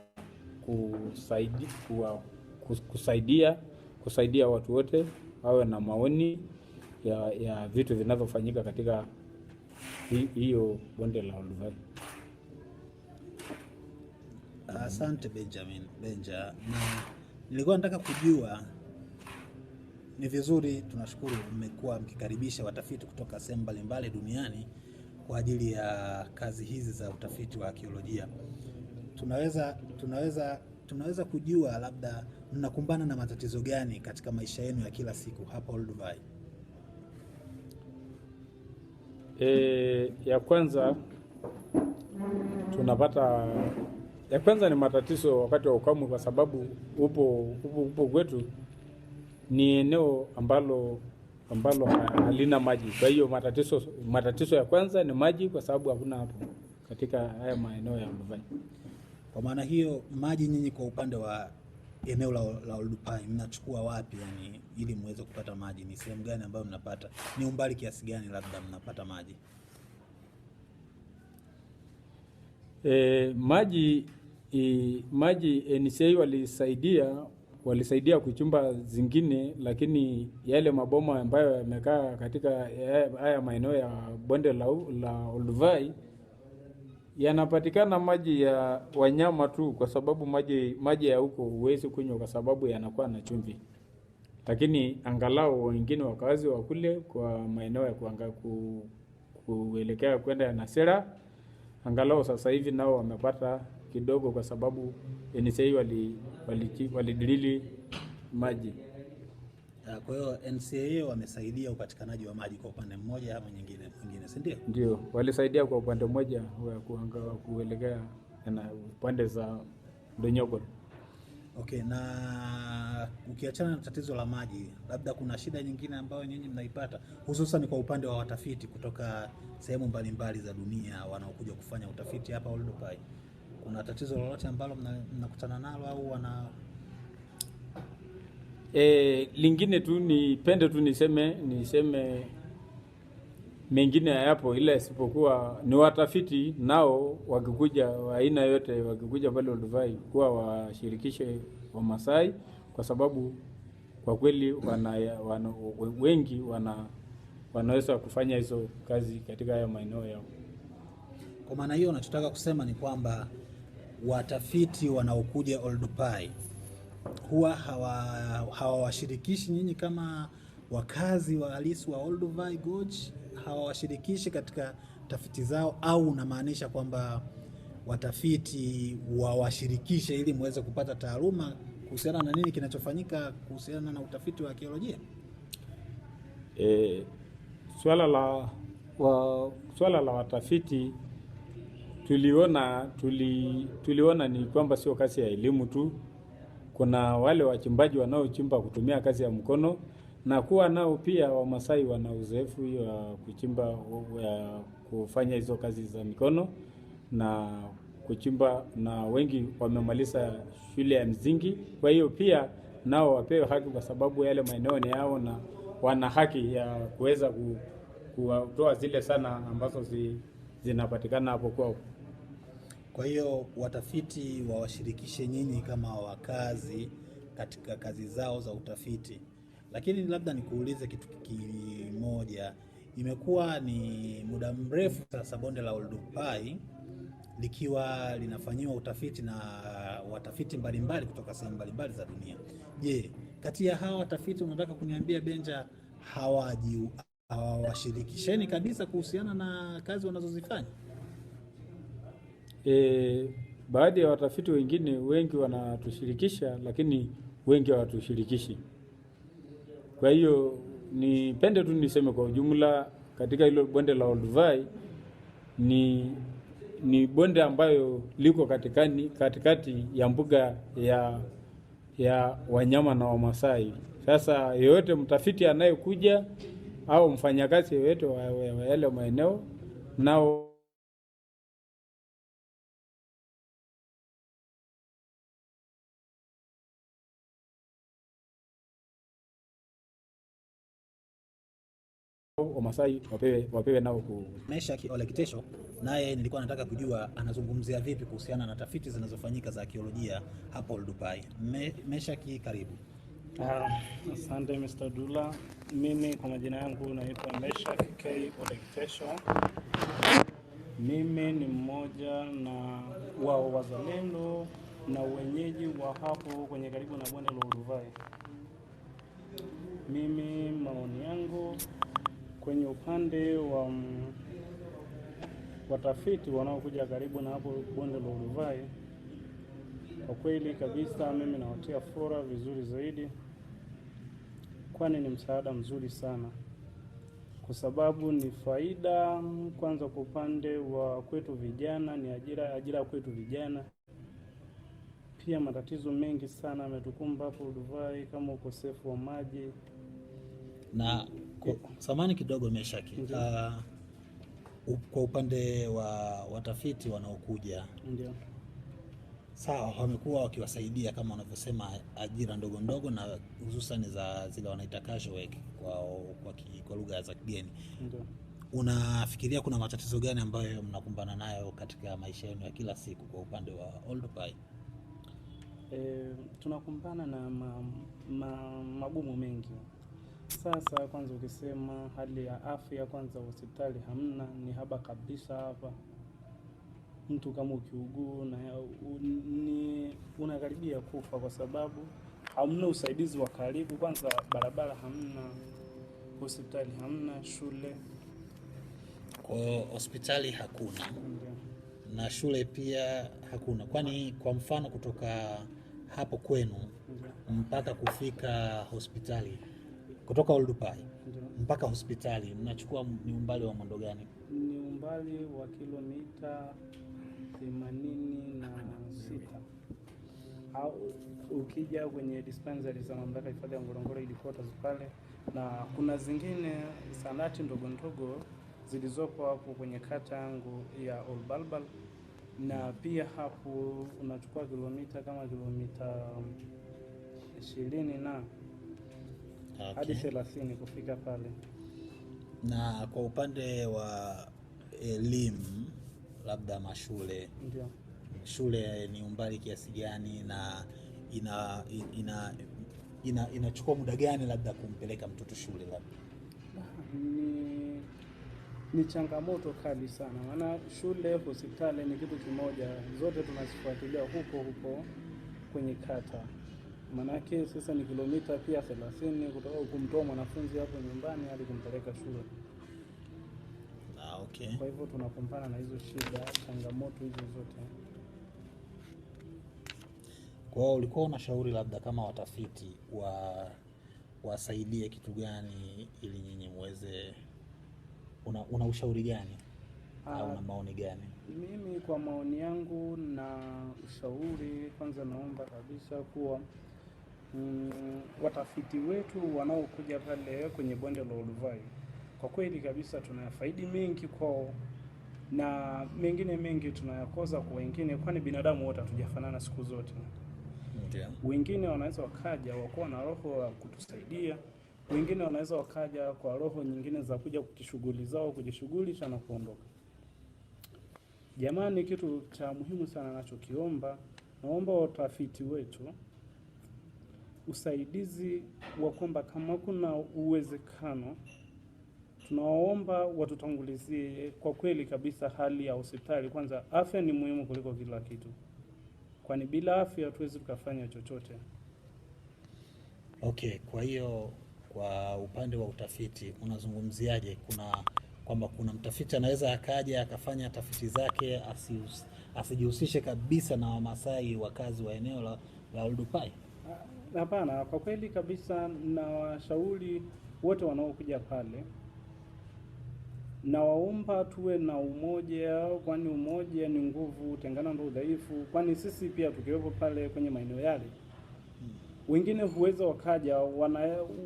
E: kusaidia watu wote wawe na maoni ya vitu vinavyofanyika katika hiyo bonde la Olduvai.
D: Asante Benja, na nilikuwa nataka kujua, ni vizuri, tunashukuru mmekuwa mkikaribisha watafiti kutoka sehemu mbalimbali duniani kwa ajili ya kazi hizi za utafiti wa arkeolojia. Tunaweza kujua labda mnakumbana na matatizo gani katika maisha yenu ya kila siku hapa Olduvai?
E: Ya kwanza ni matatizo wakati wa ukame, kwa sababu upo kwetu ni eneo ambalo halina maji. Kwa hiyo matatizo ya kwanza ni maji, kwa sababu hakuna hapo katika haya maeneo ya Olduvai.
D: Kwa maana hiyo, maji nyinyi kwa upande wa eneo la Olduvai mnachukua wapi, yani ili muweze kupata maji? Ni sehemu gani ambayo mnapata? Ni umbali kiasi gani labda mnapata maji?
E: Maji NCA walisaidia kuchimba zingine, lakini yale maboma ambayo yamekaa katika haya maeneo ya bonde la Olduvai yanapatikana maji ya wanyama tu, kwa sababu maji ya huko huwezi kunywa kwa sababu yanakuwa na chumvi. Lakini angalau wengine wakazi wa kule kwa maeneo ya kuelekea kwenda Nasera, angalau sasa hivi nao wamepata kidogo, kwa sababu NCA walidrili maji.
D: Kwa hiyo NCA wamesaidia upatikanaji wa maji kwa upande mmoja ama nyingine, si ndio?
E: Ndio, walisaidia kwa upande mmoja wa kuelekea na upande za Donyogol.
D: Okay, na ukiachana na tatizo la maji, labda kuna shida nyingine ambayo nyinyi mnaipata, hususan kwa upande wa watafiti kutoka sehemu mbalimbali za dunia wanaokuja kufanya utafiti hapa Olduvai? Kuna tatizo lolote ambalo mnakutana nalo au
E: lingine tu nipende tu niseme mengine hayapo, ila isipokuwa ni watafiti nao wakikuja aina yote, wakikuja pale Olduvai kuwa washirikishe Wamasai, kwa sababu kwa kweli wengi wanaweza kufanya hizo kazi katika haya maeneo yao.
D: Kwa maana hiyo unachotaka kusema ni kwamba watafiti wanaokuja Olduvai huwa hawawashirikishi nyinyi kama wakazi wa halisi wa Olduvai Gorge, hawawashirikishi katika tafiti zao, au unamaanisha kwamba watafiti wawashirikishe ili muweze kupata taaluma kuhusiana na nini kinachofanyika kuhusiana na utafiti wa arkeolojia?
E: Swala la watafiti tuliona ni kwamba sio kazi ya elimu tu. Kuna wale wachimbaji wanaochimba kutumia kazi ya mkono, na kuwa nao pia Wamasai wana uzoefu hiyo ya kuchimba, kufanya hizo kazi za mikono na kuchimba, na wengi wamemaliza shule ya msingi. Kwa hiyo pia nao wapewe haki, kwa sababu yale maeneo ni yao na wana haki ya kuweza kutoa zile sana ambazo zinapatikana hapo kwao.
D: Kwa hiyo watafiti wawashirikishe nyinyi kama wakazi katika kazi zao za utafiti. Lakini labda nikuulize kitu kimoja, imekuwa ni muda mrefu sasa bonde la Olduvai likiwa linafanyiwa utafiti na watafiti mbalimbali kutoka sehemu mbalimbali za dunia. Je, kati ya hawa watafiti unataka kuniambia Benja hawawashirikisheni kabisa kuhusiana na kazi wanazozifanya?
E: Baadhi ya watafiti wengine wengi wanatushirikisha, lakini wengi hawatushirikishi. Kwa hiyo nipende tu niseme kwa ujumla, katika hilo bonde la Olduvai ni bonde ambayo liko katikati ya mbuga ya wanyama na Wamasai. Sasa yeyote mtafiti anayekuja au mfanyakazi yeyote wa yale maeneo nao Wamasai wapewe nao
D: Meshaki Ole Kitesho naye nilikuwa nataka kujua anazungumzia vipi kuhusiana na tafiti zinazofanyika za arkeolojia hapo Oldupai. Meshaki, karibu.
F: Asante Mr. Dula. Mimi kwa majina yangu naitwa Meshaki Ole Kitesho. Mimi ni mmoja na wa wazalendo na wenyeji wa hapo kwenye karibu na bonde la Olduvai. Mimi maoni yangu kwenye upande wa watafiti wanaokuja karibu na hapo bonde la Olduvai, kwa kweli kabisa mimi nawatia fora vizuri zaidi, kwani ni msaada mzuri sana, kwa sababu ni faida kwanza kwa upande wa kwetu vijana, ni ajira kwetu vijana. Pia matatizo mengi sana yametukumba hapo Olduvai kama ukosefu wa maji
D: na samani kidogo Meshaki. Kwa upande wa watafiti wanaokuja,
F: ndio
D: sawa, wamekuwa wakiwasaidia kama wanavyosema ajira ndogo ndogo, na hususan za zile wanaita casual work kwa lugha za kigeni.
F: Ndio.
D: Unafikiria kuna matatizo gani ambayo mnakumbana nayo katika maisha yenu ya kila siku kwa upande wa Oldupai?
F: Tunakumbana na magumu mengi. Sasa kwanza ukisema hali ya afya, kwanza hospitali hamna, ni haba kabisa hapa. Mtu kama ukiugua na unakaribia kufa kwa sababu hamna usaidizi wa karibu. Kwanza barabara hamna, hospitali hamna, shule.
D: Kwa hospitali hakuna, na shule pia hakuna. Kwani kwa mfano kutoka hapo kwenu mpaka kufika hospitali, kutoka Oldupai mpaka hospitali mnachukua ni umbali wa mwendo gani?
F: Ni umbali wa kilomita 86. Au ukija kwenye dispensary za mamlaka hifadhi ya Ngorongoro headquarters pale, na kuna zingine sanati ndogo ndogo zilizopo hapo kwenye kata yangu ya Olbalbal, na pia hapo unachukua kilomita 20 na hadi 30 kufika pale.
D: Na kwa upande wa elimu, labda mashule,
F: ndio
D: shule ni umbali kiasi gani, na inachukua muda gani labda kumpeleka mtoto shule? Labda
F: ni changamoto kali sana, maana shule, hospitali ni kitu kimoja, zote tunazifuatilia huko kwenye kata. Manake sasa ni kilomita pia 30 kutoka kumtoa mwanafunzi hapo nyumbani hadi kumpeleka shule.
D: Okay.
F: Kwa hivyo tunakumbana na hizo shida, changamoto hizo zote.
D: Kwa hiyo ulikuwa unashauri labda kama watafiti wasaidie kitu gani ili nyinyi muweze, una ushauri gani au una maoni gani?
F: Mimi kwa maoni yangu na ushauri, kwanza naomba kabisa kuwa watafiti wetu wanaokuja pale kwenye bonde la Olduvai, kwa kweli kabisa tunayafaidi mengi kwao, na mengine mengi tunayakosa kwa wengine, kwani binadamu wote hatujafanana siku zote.
D: Ndio.
F: Wengine wanaweza wakaja wakuwa na roho ya kutusaidia, wengine wanaweza wakaja kwa roho nyingine za kuja kukishughuli zao, kujishughulisha na kuondoka. Jamani, kitu cha muhimu sana nachokiomba, naomba watafiti wetu usaidizi wa kwamba kama kuna uwezekano, tunaomba watutangulizie kwa kweli kabisa hali ya hospitali. Kwanza afya ni muhimu kuliko kila kitu, kwani bila afya hatuwezi tukafanya chochote.
D: Okay, kwa hiyo kwa upande wa utafiti unazungumziaje? Kwamba kuna mtafiti anaweza akaja akafanya tafiti zake asijihusishe kabisa na Wamasai wakazi wa eneo la Oldupai?
F: Hapana, kwa kweli kabisa na washauri wote wanaokuja pale, na waomba tuwe na umoja, kwani umoja ni nguvu, tengana ndio udhaifu. Kwani sisi pia tukiwepo pale kwenye maeneo yale, Wengine huweza wakaja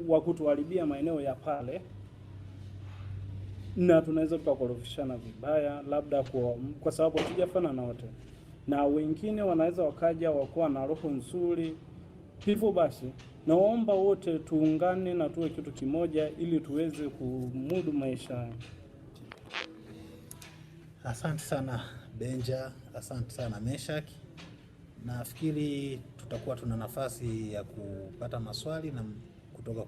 F: wakutuharibia maeneo ya pale, na tunaweza tukakorofishana vibaya, labda kwa sababu hatujafanana wote, na wengine wanaweza wakaja wakuwa na roho nzuri. Hivyo basi naomba wote tuungane na tuwe kitu kimoja ili tuweze kumudu maisha.
D: Asante sana Benja, asante sana Meshak. Nafikiri tutakuwa tuna nafasi ya kupata maswali na kutoka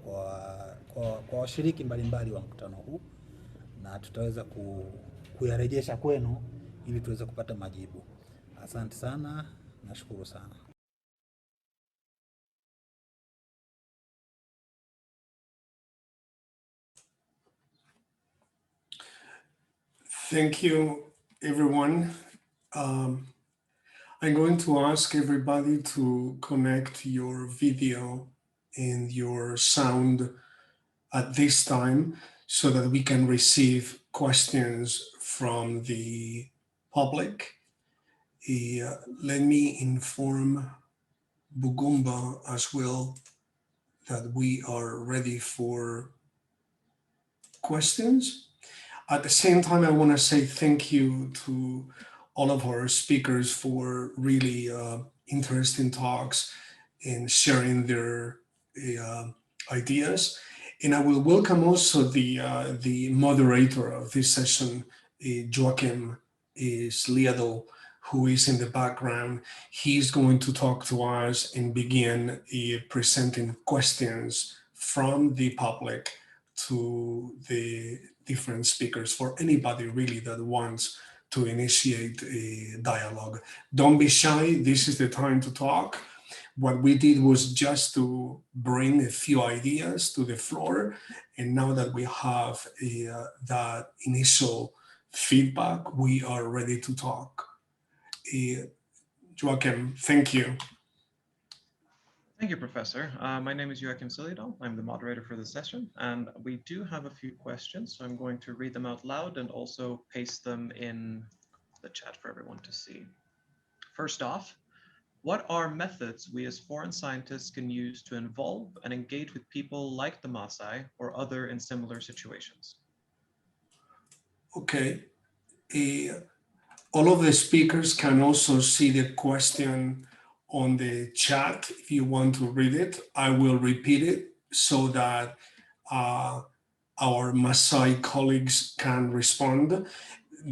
D: kwa washiriki mbalimbali wa mkutano huu, na tutaweza kuyarejesha kwenu ili tuweze kupata majibu. Asante sana, nashukuru sana.
A: Thank you, everyone. I'm going to ask everybody to connect your video and your sound at this time so that we can receive questions from the public. Let me inform Bugumba as well that we are ready for questions. At the same time, I want to say thank you to all of our speakers for really interesting talks and sharing their ideas. And I will welcome also the moderator of this session, Joachim Sliado, who is in the background. He's going to talk to us and begin presenting questions from the public to the different speakers, for anybody really that wants to initiate a dialogue. Don't be shy, this is the time to talk. What we did was just to bring a few ideas to the floor, and now that we have that initial feedback, we are ready to talk. Joachim, thank you.
G: Thank you, Professor. My name is Joachim Silido. I'm the moderator for this session, and we do have a few questions, so I'm going to read them out loud and also paste them in the chat for everyone to see. First off, what are methods we as foreign scientists can use to involve and engage with people like the Maasai or other in similar situations?
A: Okay. All of the speakers can also see the question on the chat if you want to read it. I will repeat it so that our Maasai colleagues can respond.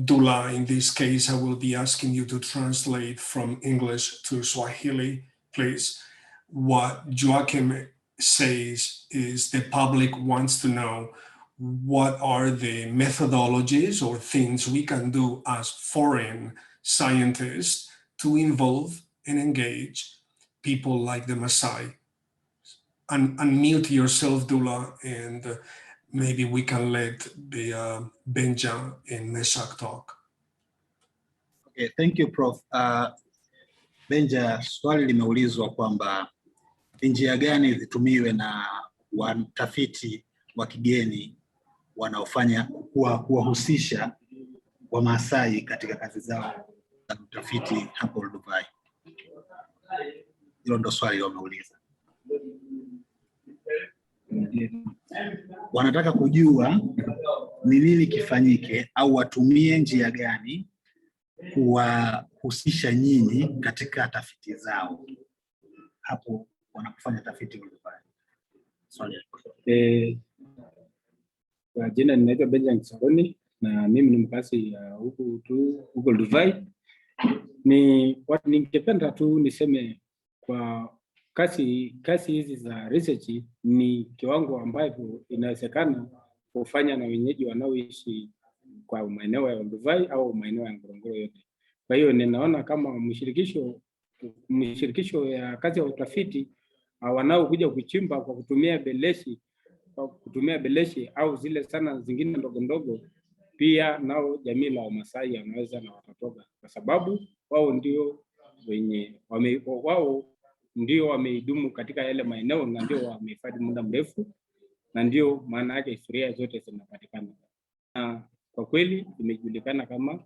A: Dula, in this case, I will be asking you to translate from English to Swahili, please. What Joachim says is the public wants to know what are the methodologies or things we can do as foreign scientists to involve and engage people like the Maasai. Unmute yourself, Dula, and maybe we can let the Benja and Meshak talk.
H: Okay, thank you, Prof. Benja, swali limeulizwa kwamba njia gani zitumiwe na watafiti wa kigeni wanaofanya kuwahusisha Wamaasai katika kazi zao za utafiti hapo Olduvai. Hilo ndo swali wameuliza. Wanataka kujua ni nini kifanyike au watumie njia gani kuwahusisha nyinyi katika tafiti zao hapo wanapofanya tafiti Olduvai.
E: Kwa jina ninaitwa Benjamin Saroni na mimi ni mkazi huku Olduvai. Ningependa tu niseme kwa kazi hizi za research ni kiwango ambacho inawezekana kufanya na wenyeji wanaoishi kwa maeneo ya Olduvai au maeneo ya Ngorongoro yote. Kwa hiyo ninaona kama mshirikisho ya kazi ya utafiti wanaokuja kuchimba kwa kutumia beleshi au zile sana zingine ndogo ndogo, pia nao jamii la Wamasai wanaweza na watatoka, kwa sababu wao ndio wameidumu katika yale maeneo na ndio wamehifadhi muda mrefu, na ndio maana yake historia zote zinapatikana. Na kwa kweli imejulikana kama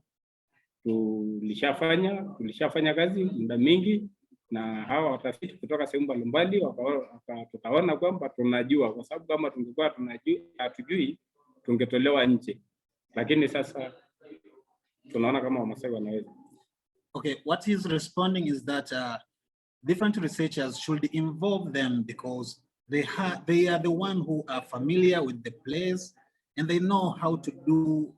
E: tulishafanya kazi muda mingi na hawa watafiti kutoka sehemu mbalimbali tukaona kwamba tunajua, kwa sababu kama tungekuwa hatujui tungetolewa nje, lakini sasa tunaona kama Wamasai wanaweza.
H: Okay, what he's responding is that different researchers should involve them because they are the one who are familiar with the place and they know how to do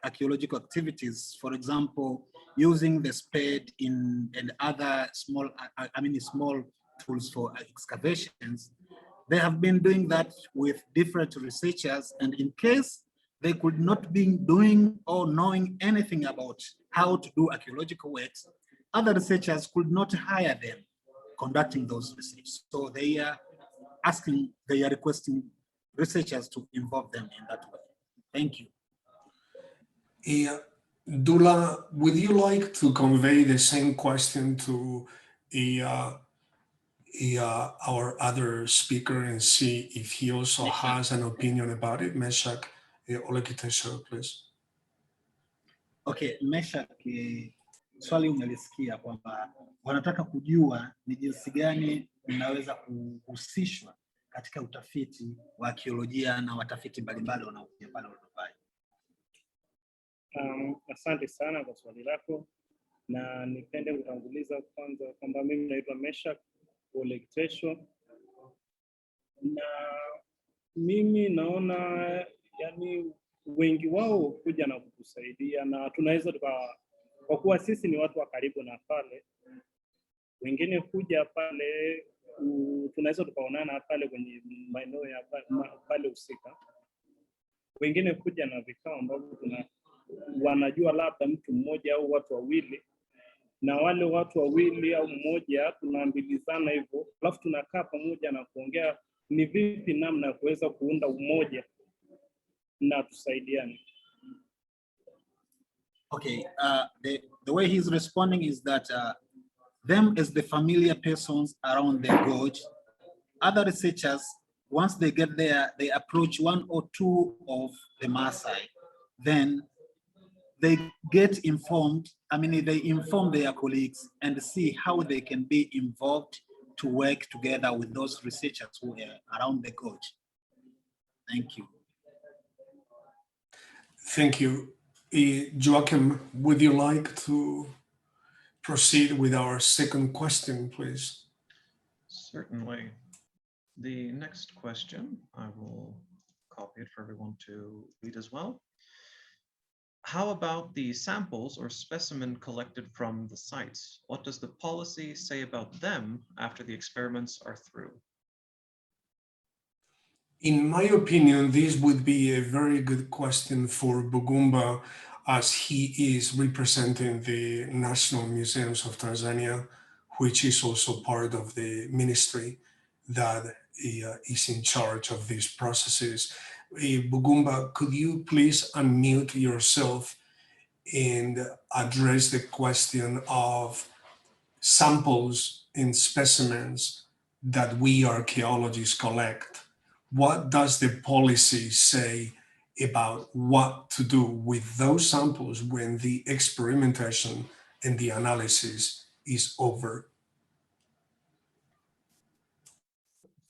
H: archaeological activities. For example, using the spade and other small tools for excavations. They have been doing that with different researchers, and in case they could not be doing or knowing anything about how to do archaeological works, other researchers could not hire them conducting those research. So they are requesting researchers to involve them in that way. Thank you.
A: Yeah. Dula, would you like to convey the same question to our other speaker and see if he also has an opinion about it? Meshak Olekitesho, please.
H: Okay, Meshak, swali umelisikia kwamba wanataka kujua ni jinsi gani mnaweza kuhusishwa katika utafiti wa arkeolojia na watafiti mbalimbali wanaokuja pale Olduvai.
F: Asante sana kwa swali lako, na nipende kutanguliza kwanza kwamba mimi naitwa Meshak Olekitesho, na mimi naona yani wengi wao kuja na kutusaidia, na tunaweza kwa kuwa sisi ni watu wa karibu na pale, wengine kuja pale tunaweza tukaonana pale kwenye maeneo ya pale husika, wengine kuja na vikao ambavyo wanajua labda mtu mmoja au watu wawili, na wale watu wawili au mmoja tunaambilizana hivyo, alafu tunakaa pamoja na kuongea ni vipi namna ya kuweza kuunda umoja na tusaidiane.
H: Okay, the way he's responding is that them as the familiar persons around the gorge, other researchers, once they get there, they approach one or two of the Maasai, then they get informed, they inform their colleagues and see how they can be involved to work together with those researchers who are around the gorge. Thank you.
A: Thank you. Joachim, would you like to proceed with our second question, please?
G: Certainly. The next question, I will copy it for everyone to read as well. How about the samples or specimen collected from the sites? What does the policy say about them after the experiments are through?
A: In my opinion, this would be a very good question for Bugumba, as he is representing the National Museums of Tanzania, which is also part of the ministry that is in charge of these processes. Bugumba, could you please unmute yourself and address the question of samples and specimens that we archaeologists collect? What does the policy say about what to do with those samples when the experimentation and the analysis is over?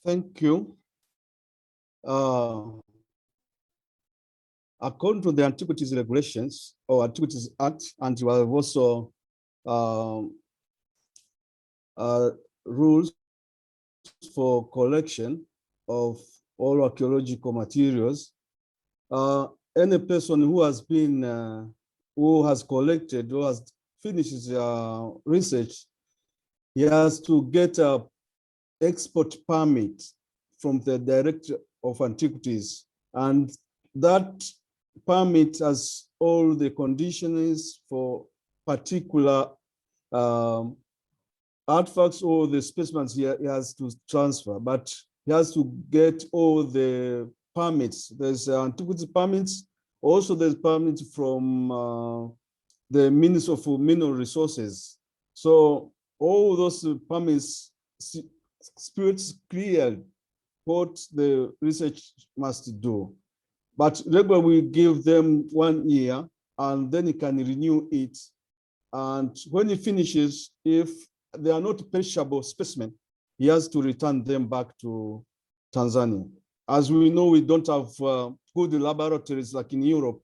C: Thank you. According to the Antiquities Regulations or Antiquities Act, and we have also rules for collection of all archaeological materials, any person who has been, who has collected, who has finished his research, he has to get a export permit from the Director of Antiquities, and that permit has all the conditions for particular artifacts or the specimens he has to transfer, but he has to get all the permits. There's antiquity permits. Also, there's permits from the Ministry of Mineral Resources. So all those permits spirits clear what the research must do. But regularly we give them 1 year, and then he can renew it. And when he finishes, if they are not perishable specimen, he has to return them back to Tanzania. As we know, we don't have good laboratories like in Europe.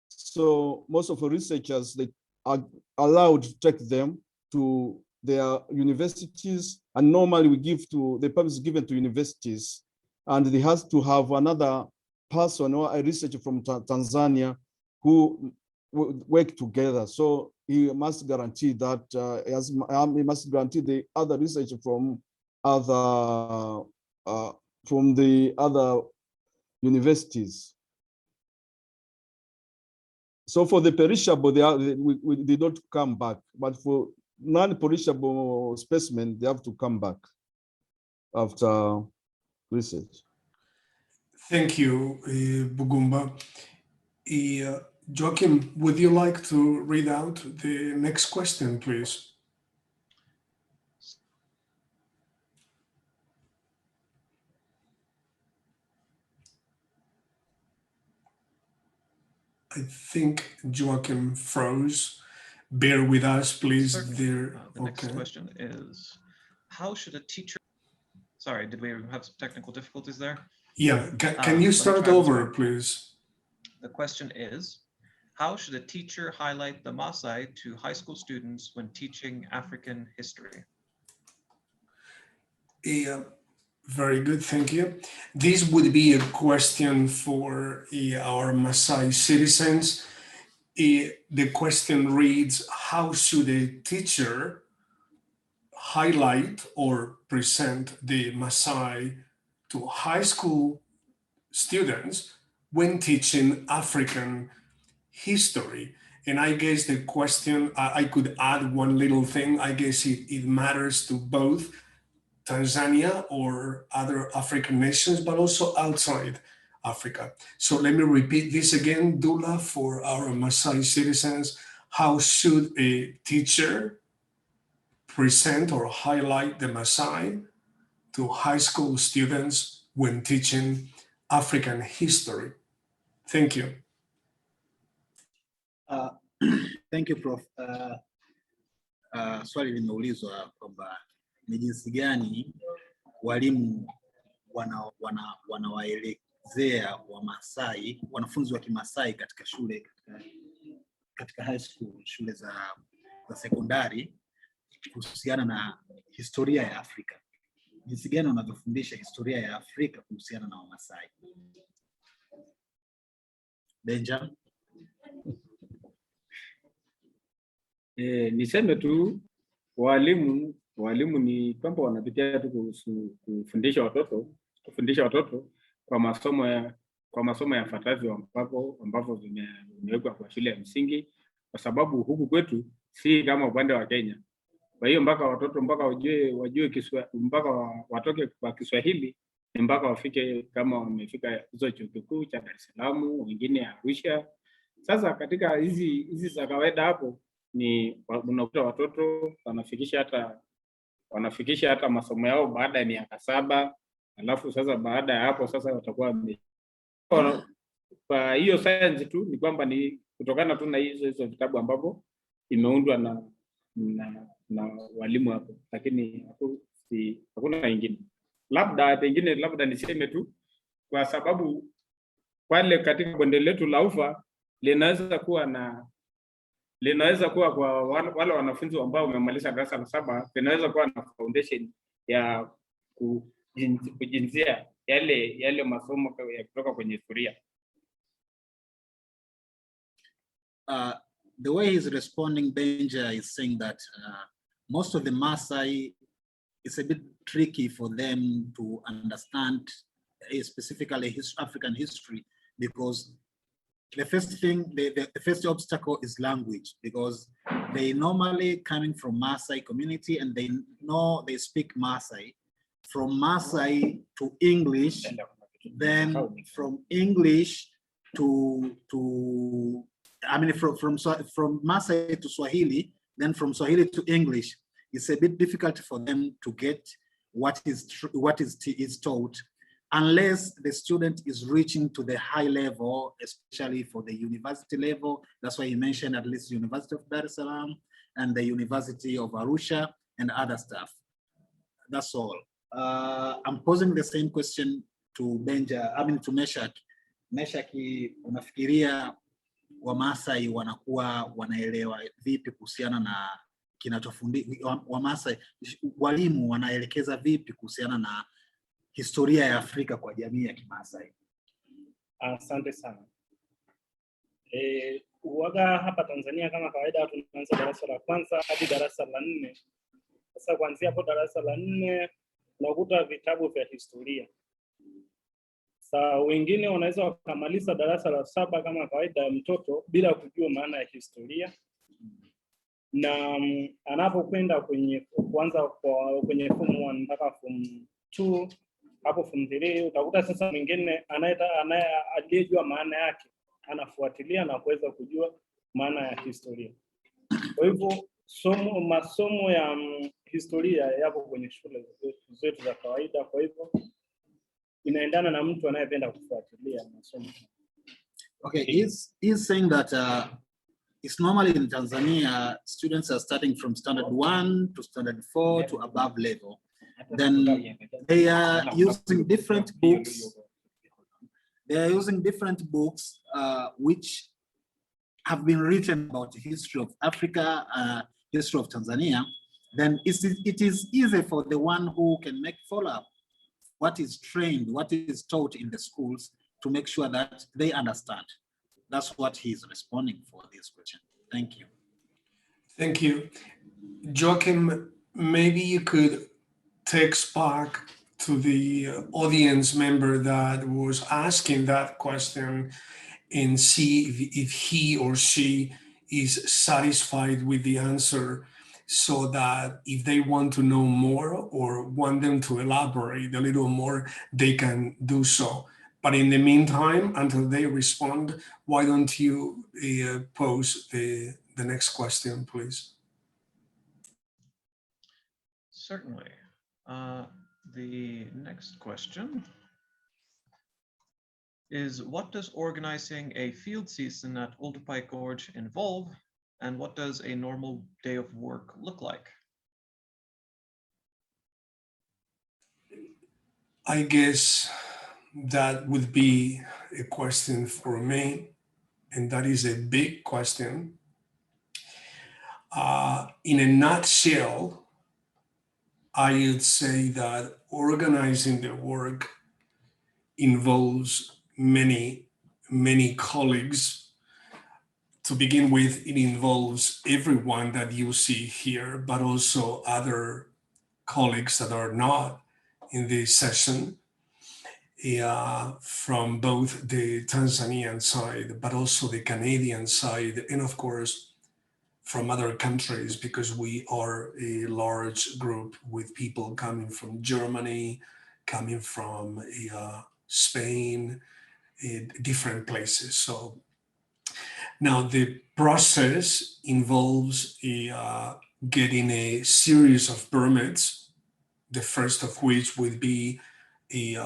C: So most of the researchers, they are allowed to take them to their universities, and normally we give to, the permit is given to universities, and they has to have another person or a researcher from Tanzania who work together. So he must guarantee that he must guarantee the other researcher from the other universities. So for the perishable, they don't come back, but for non-perishable specimen, they have to come back after research.
A: Thank you, Bugumba. Joachim, would you like to read out the next question, please? I think Joachim froze. Bear with us, please.
G: The next question is, how should a teacher... Sorry, did we have some technical difficulties there?
A: Yeah, can you start over, please?
G: The question is, how should a teacher highlight the Maasai to high school students when teaching African history?
A: Yeah, very good, thank you. This would be a question for our Maasai citizens. The question reads, how should a teacher highlight or present the Maasai to high school students when teaching African history? And I guess the question, I could add one little thing. I guess it matters to both Tanzania or other African nations, but also outside Africa. So let me repeat this again, Dula, for our Maasai citizens. How should a teacher present or highlight the Maasai to high school students when teaching African history? Thank you.
H: Thank you, Prof. Swali limeulizwa kwamba ni jinsi gani walimu wanawaelezea Wamasai, wanafunzi wa Kimasai katika shule, katika high school, shule za sekondari, kuhusiana na historia ya Afrika. Jinsi gani wanavyofundisha historia ya Afrika kuhusiana na Wamasai. Benja?
E: Niseme tu walimu ni kwamba wanapitia tu kufundisha watoto kwa masomo yafuatavyo ambapo vimewekwa kwa shule ya msingi, kwa sababu huku kwetu si kama upande wa Kenya. Kwa hiyo mpaka watoto wajue Kiswahili, mpaka watoke kwa Kiswahili mpaka wafike kama wamefika hizo chuo kikuu cha Dar es Salaam, wengine Arusha. Sasa katika hizi za kawaida hapo ni unakuta watoto wanafikisha hata masomo yao baada ya miaka 7, alafu sasa baada ya hapo sasa watakuwa kwa hiyo science tu ni kwamba ni kutokana tu na hizo vitabu ambavyo imeundwa na walimu hapo, lakini hakuna wengine. Labda niseme tu kwa sababu pale katika bonde letu la Ufa linaweza kuwa kwa wale wanafunzi ambao wamemaliza darasa la 7, linaweza kuwa na foundation ya kujinzia yale masomo ya kutoka kwenye historia.
H: The way he's responding, Benja, is saying that most of the Maasai, it's a bit tricky for them to understand specifically African history, because the first thing, the first obstacle is language, because they normally coming from Maasai community and they know they speak Maasai. From Maasai to English, then from English from Maasai to Swahili, then from Swahili to English. It's a bit difficult for them to get what is taught, unless the student is reaching to the high level, especially for the university level. That's why you mentioned at least University of Dar es Salaam, and the University of Arusha and other stuff. That's all. I'm posing the same question to to Meshak. Meshak, unafikiria Wamasai wanakuwa wanaelewa vipi kuhusiana na kinachofundishwa? Wamasai walimu wanaelekeza vipi kuhusiana na historia ya Afrika kwa jamii ya Kimasai?
F: Asante sana. Uwaga hapa Tanzania kama kawaida tunaanza darasa la kwanza hadi darasa la 4. Sasa kuanzia hapo darasa la 4 unakuta vitabu vya historia. Sasa wengine wanaweza wakamaliza darasa la 7 kama kawaida mtoto bila kujua maana ya historia. Na anapokwenda kuanza kwenye form 1 mpaka form 2, hapo form 3 utakuta sasa mwingine aliyejua maana yake anafuatilia na kuweza kujua maana ya historia. Kwa hivyo masomo ya historia yapo kwenye shule zetu za kawaida, kwa hivyo inaendana na mtu anayependa kufuatilia masomo.
H: Okay, he's saying that it's normally in Tanzania students are starting from standard 1 to standard 4 to above level. Then they are using different books. They are using different books which have been written about the history of Africa, history of Tanzania. Then it is easy for the one who can make follow-up what is trained, what is taught in the schools to make sure that they understand. That's what he's responding for this question. Thank you.
A: Thank you. Joachim, maybe you could text back to the audience member that was asking that question and see if he or she is satisfied with the answer, so that if they want to know more or want them to elaborate a little more, they can do so. But in the meantime, until they respond, why don't you pose the next question, please?
G: Certainly. The next question is, what does organizing a field season at Oldupai Gorge involve, and what does a normal day of work look like?
A: I guess that would be a question for me, and that is a big question. In a nutshell, I would say that organizing the work involves many colleagues. To begin with, it involves everyone that you see here, but also other colleagues that are not in this session, from both the Tanzanian side, but also the Canadian side, and of course, from other countries, because we are a large group with people coming from Germany, coming from Spain, different places. So now the process involves getting a series of permits, the first of which would be a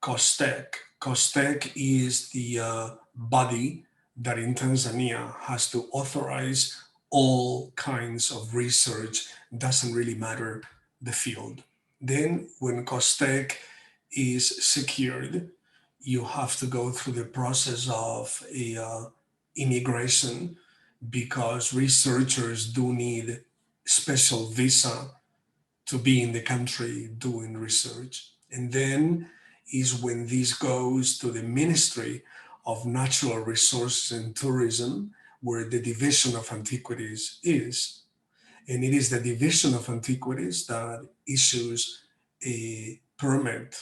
A: COSTEC. COSTEC is the body that in Tanzania has to authorize all kinds of research, doesn't really matter the field. Then when COSTEC is secured, you have to go through the process of immigration, because researchers do need special visa to be in the country doing research. And then is when this goes to the Ministry of Natural Resources and Tourism, where the Division of Antiquities is. And it is the Division of Antiquities that issues a permit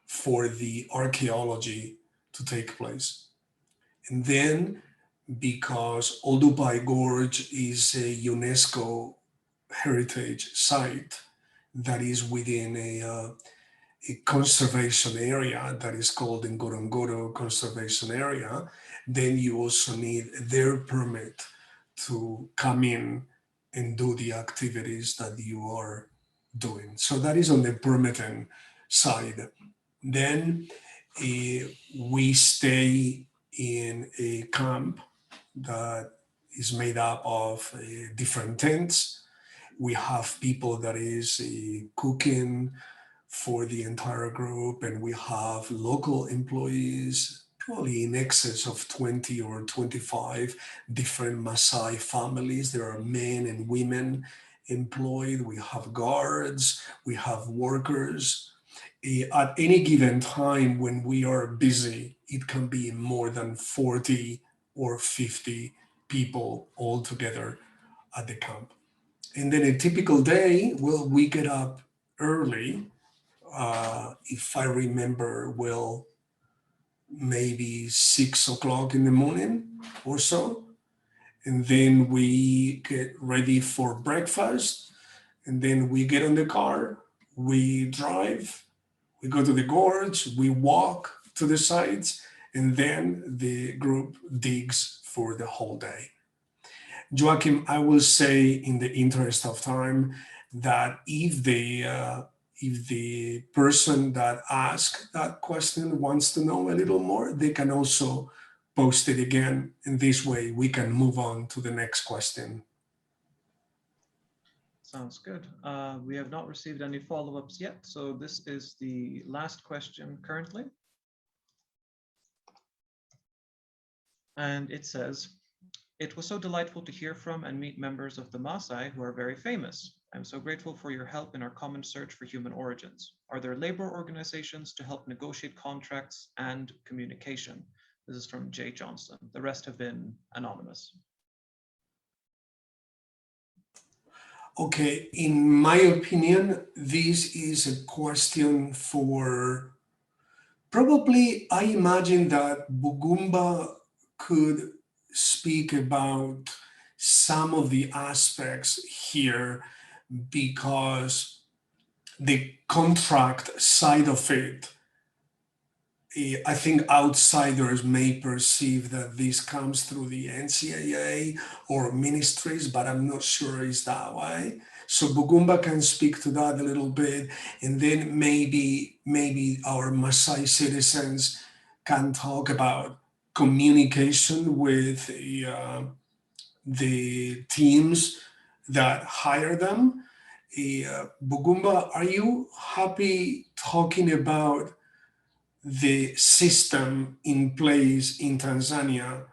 A: for the archaeology to take place. And then, because Oldupai Gorge is a UNESCO heritage site that is within a conservation area that is called Ngorongoro Conservation Area, then you also need their permit to come in and do the activities that you are doing. So that is on the permitting side. Then we stay in a camp that is made up of different tents. We have people that is cooking for the entire group, and we have local employees, probably in excess of 20 or 25 different Maasai families. There are men and women employed. We have guards, we have workers. At any given time when we are busy, it can be more than 40 or 50 people all together at the camp. And then a typical day, well, we get up early. If I remember well, maybe 6 o'clock in the morning or so. And then we get ready for breakfast. And then we get on the car, we drive, we go to the gorge, we walk to the sites, and then the group digs for the whole day. Joachim, I will say in the interest of time that if the person that asked that question wants to know a little more, they can also post it again. In this way, we can move on to the next question.
G: Sounds good. We have not received any follow-ups yet, so this is the last question currently. And it says, it was so delightful to hear from and meet members of the Maasai who are very famous. I'm so grateful for your help in our common search for human origins. Are there labor organizations to help negotiate contracts and communication? This is from Jay Johnson. The rest have been anonymous.
A: Okay, in my opinion, this is a question for probably, I imagine that Bugumba could speak about some of the aspects here because the contract side of it, I think outsiders may perceive that this comes through the NCAA or ministries, but I'm not sure it's that way. So Bugumba can speak to that a little bit, and then maybe our Maasai citizens can talk about communication with the teams that hire them. Bugumba, are you happy talking about the system in place in Tanzania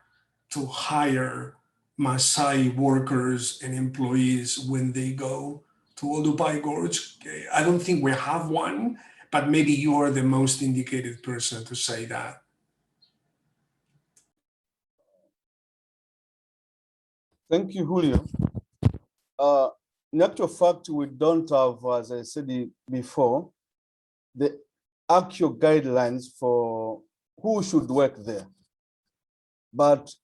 A: to hire Maasai workers and employees when they go to Odupai Gorge? I don't think we have one, but maybe you are the most indicated person to say that.
C: Thank you, Julio. In actual fact, we don't have, as I said before, the actual guidelines for who should work there. But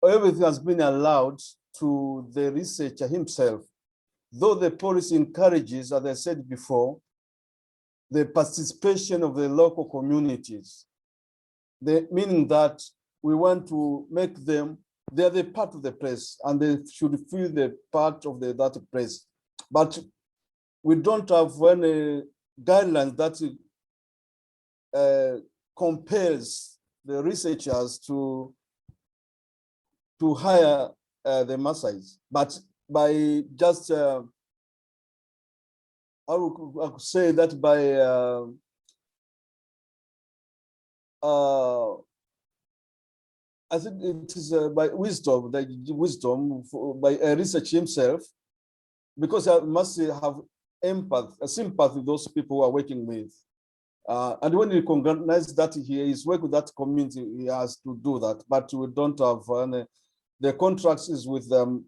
C: everything has been allowed to the researcher himself, though the policy encourages, as I said before, the participation of the local communities, meaning that we want to make them, they're the part of the place and they should feel the part of that place. But we don't have any guidelines that compels the researchers to hire the Maasais. But by just, I would say that by I think it is by wisdom, by research himself, because I must have sympathy with those people who are working with. And when he recognizes that he is working with that community, he has to do that. But we don't have the contracts is with them,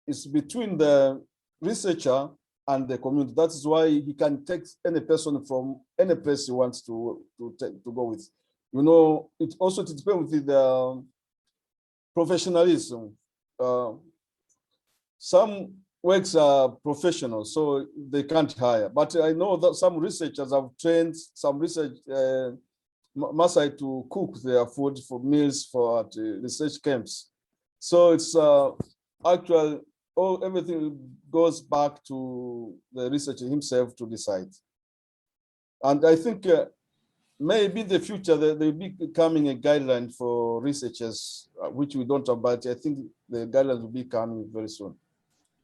C: it's between the researcher and the community. That is why he can take any person from any place he wants to go with. You know, it also depends with the professionalism. Some works are professional, so they can't hire. But I know that some researchers have trained some Maasai to cook their food for meals for at research camps. So it's actual. Everything goes back to the researcher himself to decide. And I think maybe in the future there will be coming a guideline for researchers, which we don't have, but I think the guidelines will be coming very soon.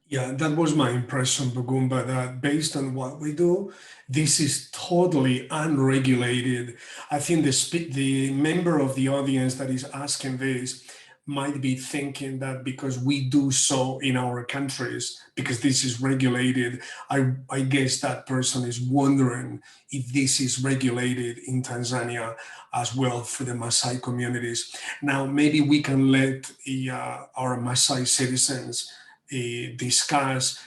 A: Yeah, that was my impression, Bugumba, that based on what we do, this is totally unregulated. I think the member of the audience that is asking this might be thinking that because we do so in our countries, because this is regulated, I guess that person is wondering if this is regulated in Tanzania as well for the Maasai communities. Now, maybe we can let our Maasai citizens discuss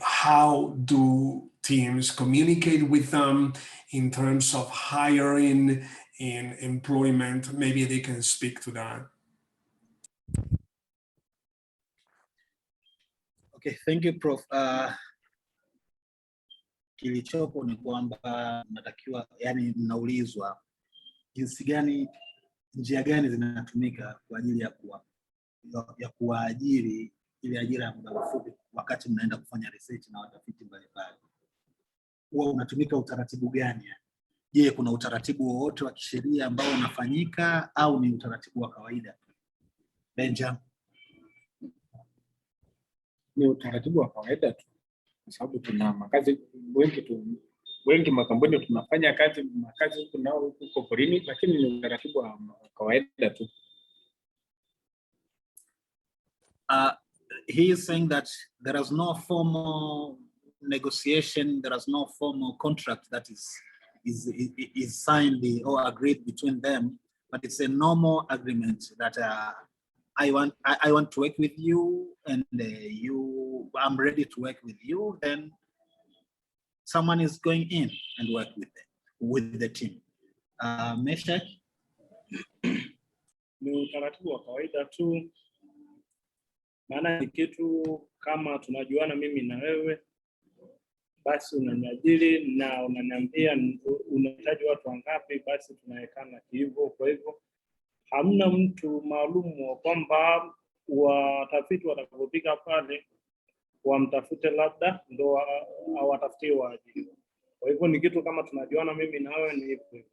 A: how do teams communicate with them in terms of hiring and employment. Maybe they can speak to that.
H: Okay, thank you, Prof. Kilichopo ni kwamba natakiwa, yani mnaulizwa jinsi gani, njia gani zinatumika kwa ajili ya kuwaajiri ile ajira ya muda mfupi wakati mnaenda kufanya research na watafiti mbalimbali. Huwa unatumika utaratibu gani? Je, kuna utaratibu wowote wa kisheria ambao unafanyika au ni utaratibu wa kawaida? Benja.
I: Ni utaratibu wa kawaida tu, kwa sababu tuna makazi wengi makampuni tunafanya makazi huku nao huko porini, lakini ni utaratibu wa kawaida tu.
H: He is saying that there is no formal negotiation, there is no formal contract that is signed or agreed between them, but it's a normal agreement that I want to work with you, and I'm ready to work with you. Then someone is going in and work with the team. Meshach?
F: Ni utaratibu wa kawaida tu, maana ni kitu kama tunajuana mimi na wewe, basi unaniajiri na unaniambia unahitaji watu wangapi, basi tunawekana hivyo. Kwa hivyo hamna mtu maalum kwamba watafiti watakapofika pale wamtafute labda ndo awatafutie waajiri. Kwa hivyo ni kitu kama tunajuana mimi na wewe, ni hivyo.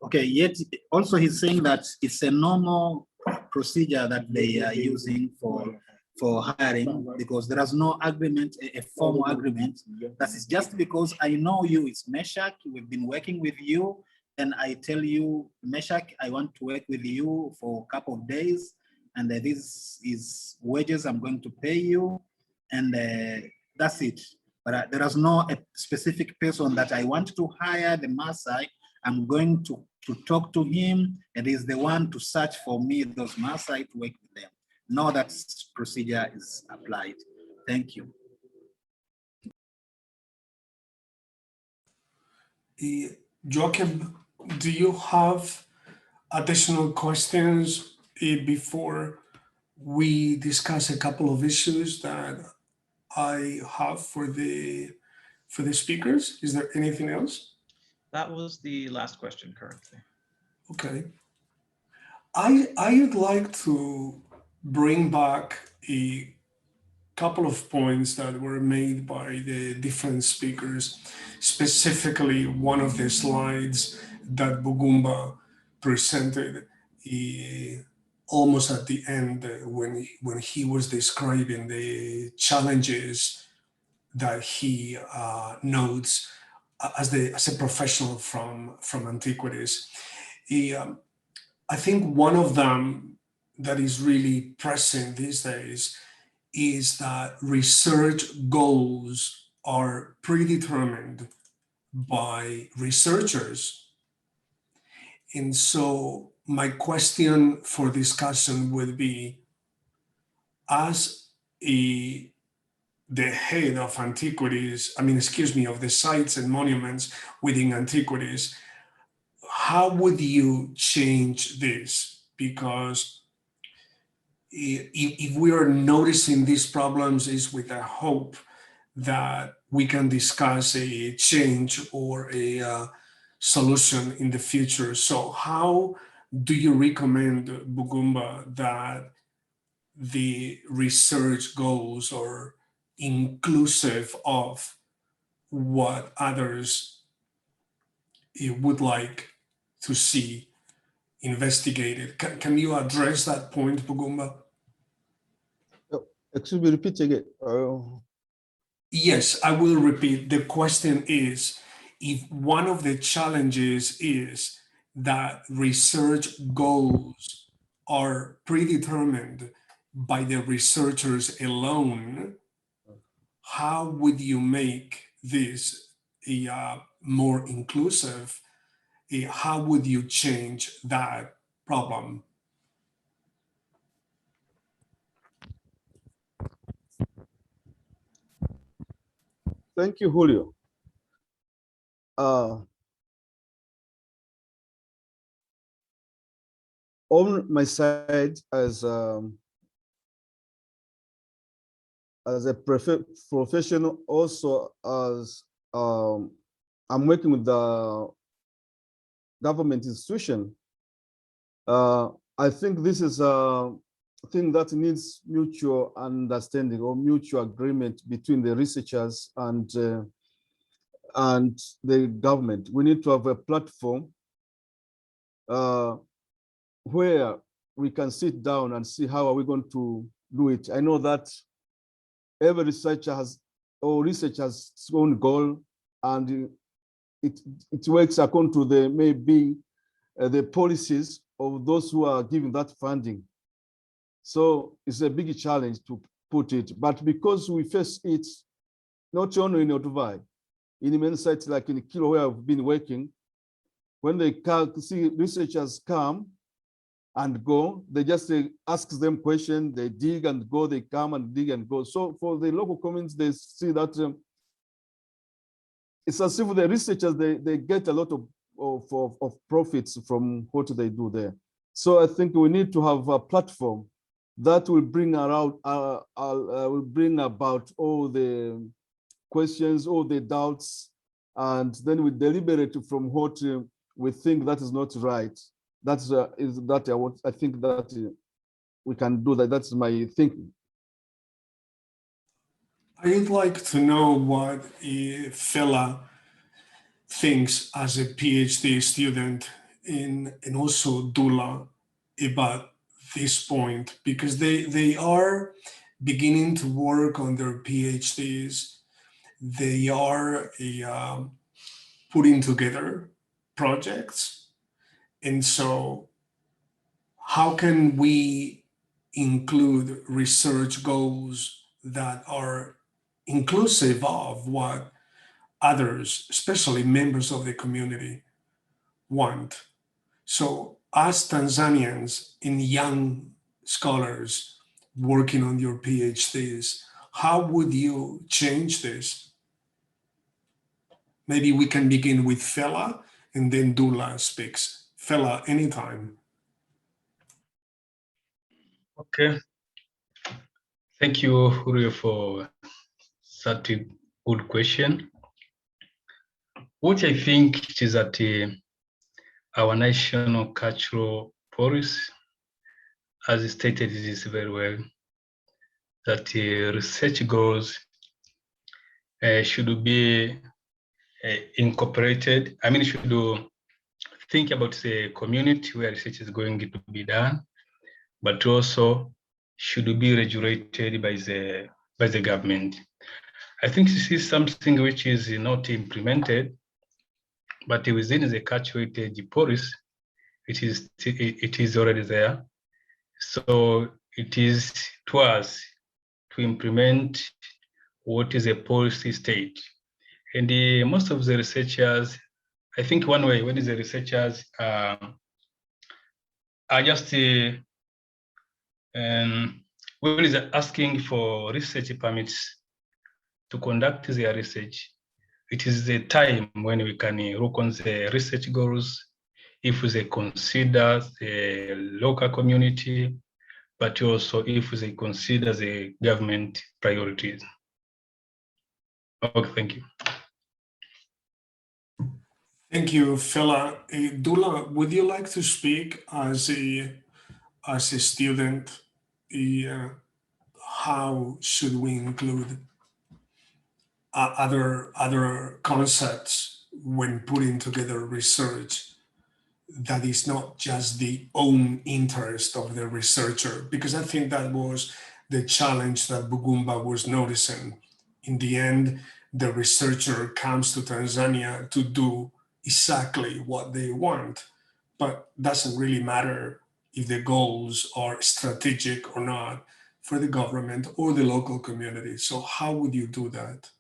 H: Okay, yet also he's saying that it's a normal procedure that they are using for hiring, because there is no agreement, a formal agreement. That is just because I know you, it's Meshach, we've been working with you, and I tell you, Meshach, I want to work with you for a couple of days, and this is wages I'm going to pay you, and that's it. But there is no a specific person that I want to hire the Maasai. I'm going to talk to him, and he's the one to search for me those Maasai to work with them. No, that procedure is applied. Thank you.
A: Joachim, do you have additional questions before we discuss a couple of issues that I have for the speakers? Is there anything else?
G: That was the last question currently.
A: Okay. I would like to bring back a couple of points that were made by the different speakers, specifically one of the slides that Bugumba presented almost at the end when he was describing the challenges that he notes as a professional from antiquities. I think one of them that is really present these days is that research goals are predetermined by researchers. And so my question for discussion would be, as the head of antiquities, of the sites and monuments within antiquities, how would you change this? Because if we are noticing these problems, is with a hope that we can discuss a change or a solution in the future. So how do you recommend, Bugumba, that the research goals are inclusive of what others you would like to see investigated. Can you address that point, Bugumba?
C: Excuse me, repeat again.
A: Yes, I will repeat. The question is, if one of the challenges is that research goals are predetermined by the researchers alone, how would you make this more inclusive? How would you change that problem?
C: Thank you, Julio. On my side, as a professional, also as I'm working with the government institution, I think this is a thing that needs mutual understanding or mutual agreement between the researchers and the government. We need to have a platform where we can sit down and see how are we going to do it. I know that every researcher has its own goal, and it works according to the maybe the policies of those who are giving that funding. So it's a big challenge to put it, but because we face it not only in Olduvai, in many sites like in Kilo where I've been working, when they see researchers come and go, they just ask them questions, they dig and go, they come and dig and go. So for the local communities, they see that it's as if the researchers, they get a lot of profits from what they do there. So I think we need to have a platform that will bring around, will bring about all the questions, all the doubts, and then we deliberate from what we think that is not right. I think that we can do that. That's my thinking.
A: I'd like to know what Fela thinks as a PhD student and also Dula about this point, because they are beginning to work on their PhDs. They are putting together projects. And so how can we include research goals that are inclusive of what others, especially members of the community, want? So as Tanzanians and young scholars working on your PhDs, how would you change this? Maybe we can begin with Fela and then Dula speaks. Fela, anytime.
B: Okay. Thank you, Julio, for such a good question. What I think is that our national cultural policy, as stated, is very well, that research goals should be incorporated. I mean, should think about the community where research is going to be done, but also should be regulated by the government. I think this is something which is not implemented, but within the cultural heritage policy, it is already there. So it is to us to implement what is a policy state. And most of the researchers, I think one way, when the researchers are just when is asking for research permits to conduct their research, it is the time when we can look on the research goals, if they consider the local community, but also if they consider the government priorities. Okay, thank you.
A: Thank you, Fela. Dula, would you like to speak as a student? How should we include other concepts when putting together research that is not just the own interest of the researcher, because I think that was the challenge that Bugumba was noticing. In the end, the researcher comes to Tanzania to do exactly what they want, but doesn't really matter if the goals are strategic or not for the government or the local community. So how would you do that?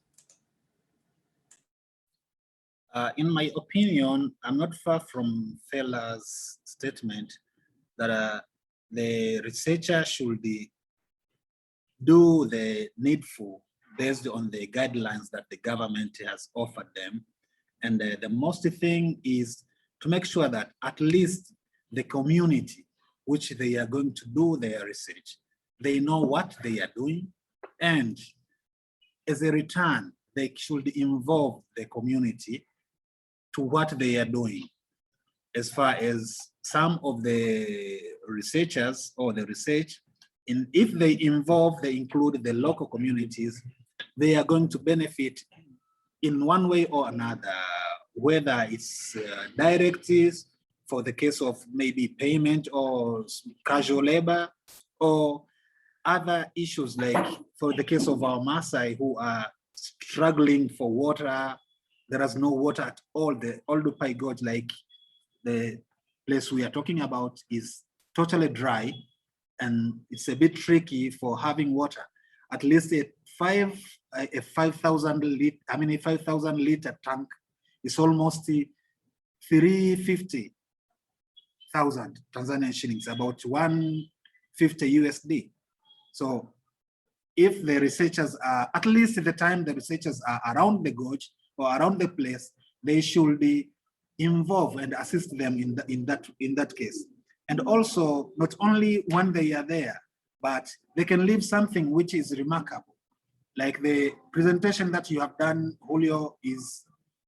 H: In my opinion, I'm not far from Fella's statement that the researcher should do the needful based on the guidelines that the government has offered them. And the most thing is to make sure that at least the community which they are going to do their research, they know what they are doing. And as a return, they should involve the community to what they are doing. As far as some of the researchers or the research, if they include the local communities, they are going to benefit in one way or another, whether it's directives for the case of maybe payment or casual labor, or other issues like for the case of our Maasai who are struggling for water. There is no water at all. The Oldupai Gorge, like the place we are talking about, is totally dry, and it's a bit tricky for having water. At least a 5,000 liter tank is almost 350,000 Tanzanian shillings, about 150 USD. So if the researchers are, at least at the time the researchers are around the gorge or around the place, they should be involved and assist them in that case. And also, not only when they are there, but they can leave something which is remarkable. Like the presentation that you have done, Julio, is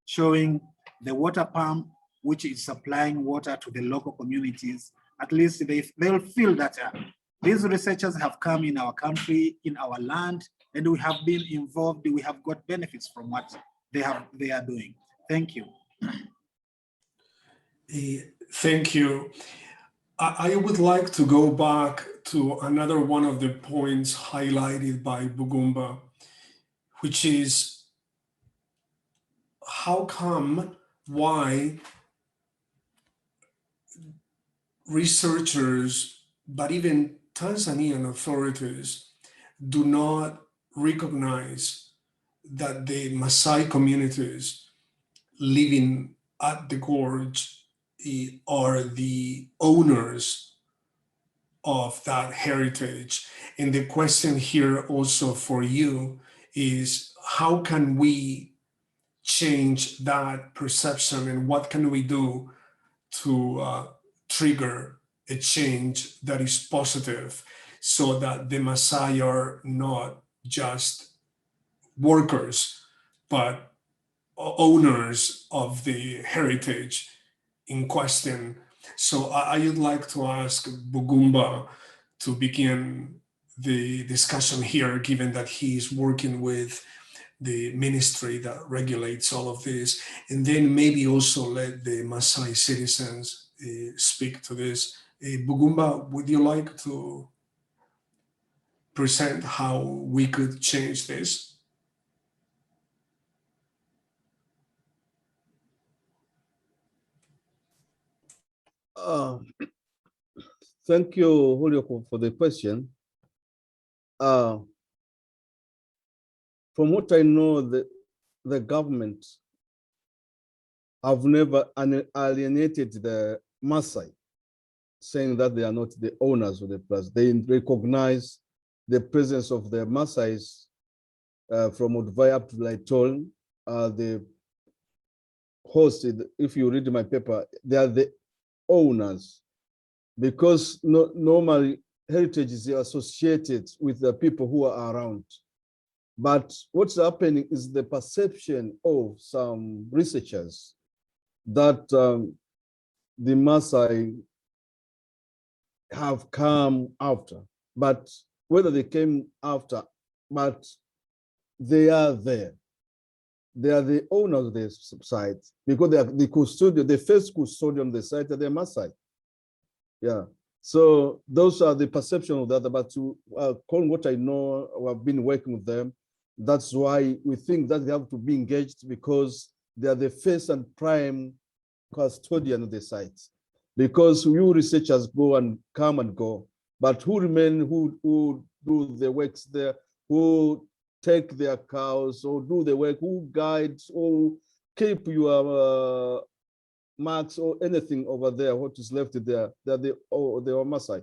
H: showing the water pump, which is supplying water to the local communities. At least they'll feel that these researchers have come in our country, in our land, and we have been involved. We have got benefits from what they are doing. Thank you.
A: Thank you. I would like to go back to another one of the points highlighted by Bugumba, which is why researchers, but even Tanzanian authorities, do not recognize that the Maasai communities living at the gorge are the owners of that heritage. And the question here also for you is, how can we change that perception, and what can we do to trigger a change that is positive, so that the Maasai are not just workers, but owners of the heritage in question? So I would like to ask Bugumba to begin the discussion here, given that he is working with the ministry that regulates all of this, and then maybe also let the Maasai citizens speak to this. Bugumba, would you like to present how we could change this?
C: Thank you, Julio, for the question. From what I know, the government have never alienated the Maasai, saying that they are not the owners of the place. They recognize the presence of the Maasais from Udvai up to Laitol. The hosted, if you read my paper, they are the owners, because normally heritage is associated with the people who are around. But what's happening is the perception of some researchers that the Maasai have come after, but whether they came after, but they are there. they are the owners of the site because they are the custodian, the first custodian of the site are the Maasai. Yeah. So those are the perception of that. But to call what I know, I've been working with them. That's why we think that they have to be engaged because they are the first and prime custodian of the site. Because you researchers go and come and go, but who remain, who do the works there, who take their cows or do the work, who guides or keep your marks or anything over there, what is left there, they're the Maasai.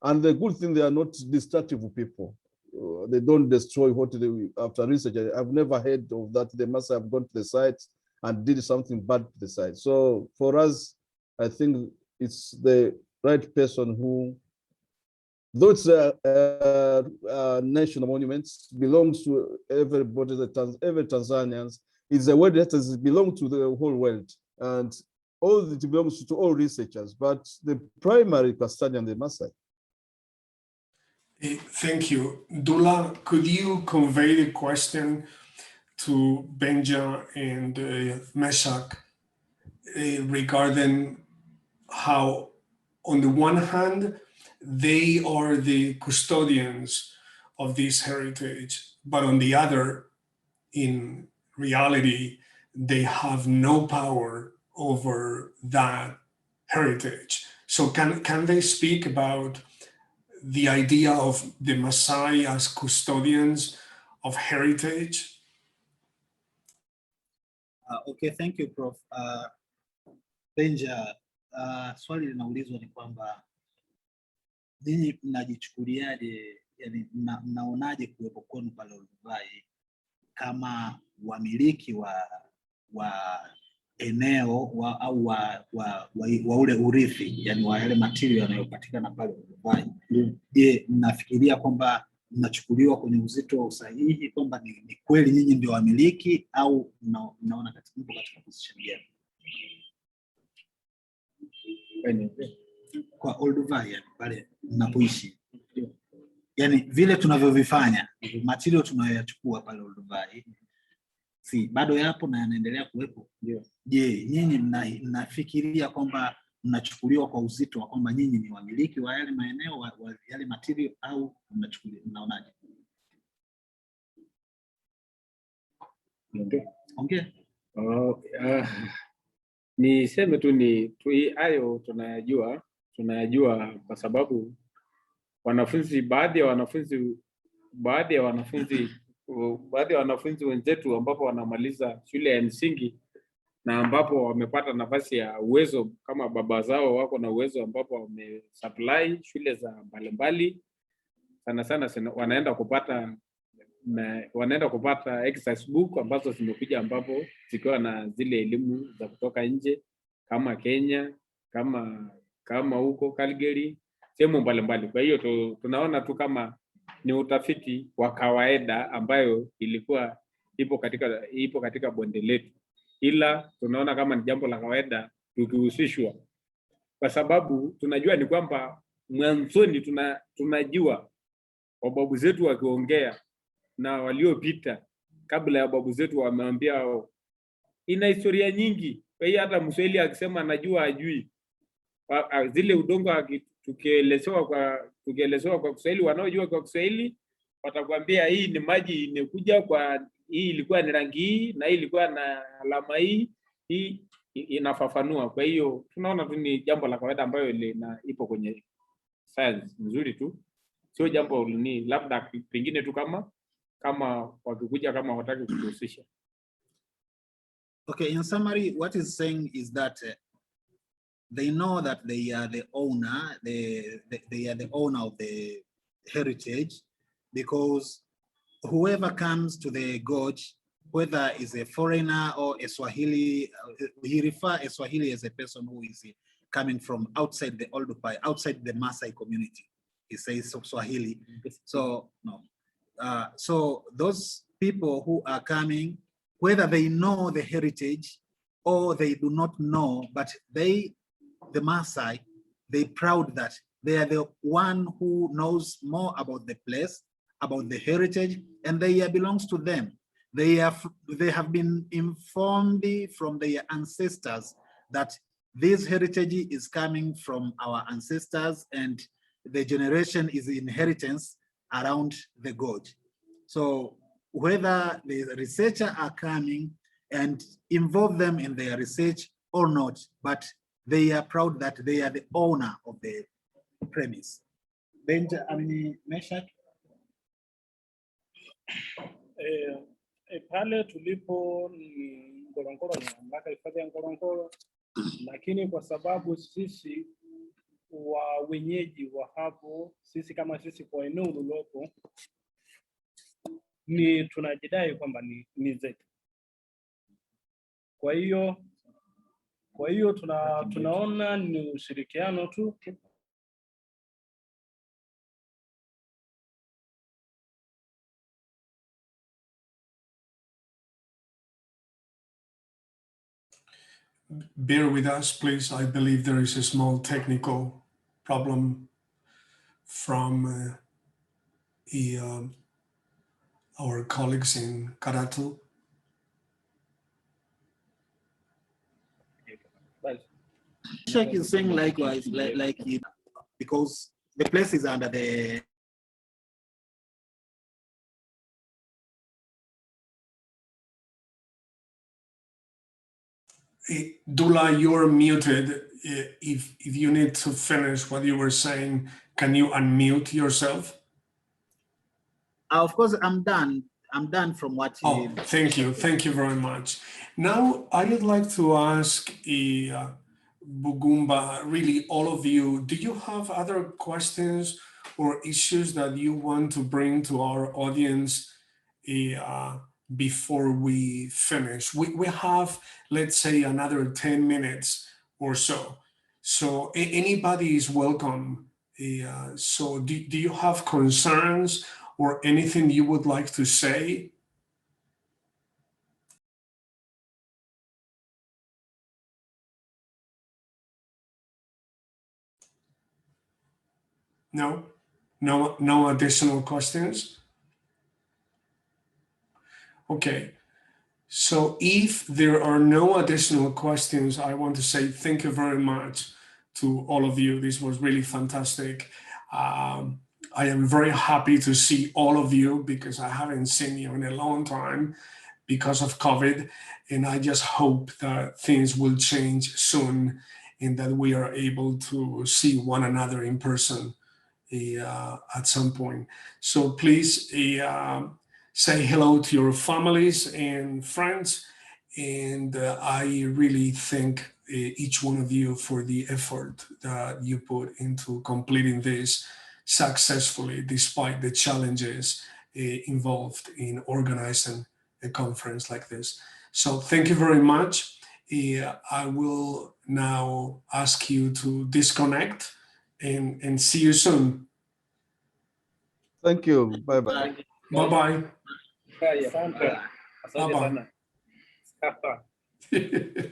C: And the good thing, they are not destructive people. They don't destroy what they, after research. I've never heard of that. The Maasai have gone to the site and did something bad to the site. So for us, I think it's the right person who, though it's a national monument, belongs to everybody, every Tanzanians. It's a word that belongs to the whole world. And all it belongs to all researchers, but the primary custodian, the Maasai.
A: Thank you. Dula, could you convey the question to Benja and Meshach regarding how, on the one hand, they are the custodians of this heritage, but on the other, in reality, they have no power over that heritage. So can they speak about the idea of the Maasai as custodians of heritage?
H: Okay, thank you, Prof. Benja, swali linaulizwa ni kwamba ninyi mnajichukuliaje, yani mnaonaje kuwepo kwenu pale Olduvai kama wamiliki wa eneo au wa ule urithi, yani wa yale material yanayopatikana pale Olduvai? Je, mnafikiria kwamba mnachukuliwa kwenye uzito sahihi kwamba ni kweli nyinyi ndio wamiliki au mnaona katika position gani? Kwa Olduvai, yani pale mnapoishi, yani vile tunavyovifanya material tunayoyachukua pale Olduvai, si bado yapo na yanaendelea kuwepo? Je, nyinyi mnafikiria kwamba mnachukuliwa kwa uzito wa kwamba nyinyi ni wamiliki wa yale maeneo wa yale material au mnaonaje? Okay.
I: Niseme tu hayo tunayajua kwa sababu baadhi ya wanafunzi wenzetu ambapo wanamaliza shule ya msingi na ambapo wamepata nafasi ya uwezo kama baba zao wako na uwezo ambapo wamesupply shule za mbalimbali, sana wanaenda kupata exercise book ambazo zimekuja ambapo zikiwa na zile elimu za kutoka nje kama Kenya, kama huko Calgary, sehemu mbalimbali. Kwa hiyo tunaona tu kama ni utafiti wa kawaida ambayo ipo katika bonde letu, ila tunaona kama ni jambo la kawaida tukihusishwa, kwa sababu tunajua ni kwamba mwanzoni tunajua wababu zetu wakiongea na waliopita kabla ya babu zetu wameambia ina historia nyingi. Kwa hiyo hata Mswahili akisema anajua ajui, zile udongo tukielezewa kwa Kiswahili, wanaojua kwa Kiswahili watakwambia hii ni maji imekuja kwa hii, ilikuwa ni rangi hii na hii ilikuwa na alama hii inafafanua. Kwa hiyo tunaona tu ni jambo la kawaida ambayo ipo kwenye science nzuri tu, sio jambo ni labda pengine tu kama wakikuja kama wataki kuhusisha.
H: Okay, in summary, what is saying is that they know that they are the owner, they are the owner of the heritage, because whoever comes to the gorge, whether is a foreigner or a Swahili, he refers a Swahili as a person who is coming from outside the Olduvai, outside the Maasai community. He says Swahili. So no. So those people who are coming, whether they know the heritage or they do not know, but the Maasai, they proud that they are the one who knows more about the place, about the heritage, and they belongs to them. they have been informed from their ancestors that this heritage is coming from our ancestors and the generation is inheritance around the gorge. So whether the researchers are coming and involve them in their research or not, but they are proud that they are the owner of the premise. Meshak?
F: Pale tulipo ni Ngorongoro, ni mamlaka hifadhi ya Ngorongoro, lakini kwa sababu sisi wa wenyeji wa hapo, sisi kwa eneo lilopo ni tunajidai kwamba ni zetu. Kwa hiyo tunaona ni ushirikiano tu.
A: Bear with us, please. I believe there is a small technical problem from our colleagues in Karatu.
H: Meshak is saying likewise, like it, because the place is under the
A: Dula, you're muted. If you need to finish what you were saying, can you unmute yourself?
H: of course, I'm done. I'm done from what
A: Oh, thank you. Thank you very much. Now, I would like to ask Bugumba, really all of you, do you have other questions or issues that you want to bring to our audience before we finish? We have, let's say, another 10 minutes or so. So anybody is welcome. So do you have concerns or anything you would like to say? No additional questions? Okay. So if there are no additional questions, I want to say thank you very much to all of you. This was really fantastic. I am very happy to see all of you because I haven't seen you in a long time because of COVID. And I just hope that things will change soon and that we are able to see one another in person at some point. So please say hello to your families and friends. And I really thank each one of you for the effort that you put into completing this successfully, despite the challenges involved in organizing a conference like this. So thank you very much. I will now ask you to disconnect and see you soon.
C: Thank you. Bye-bye.
A: Bye-bye.
F: Asante.
A: Bye-bye.
F: Asante sana.
A: Bye-bye.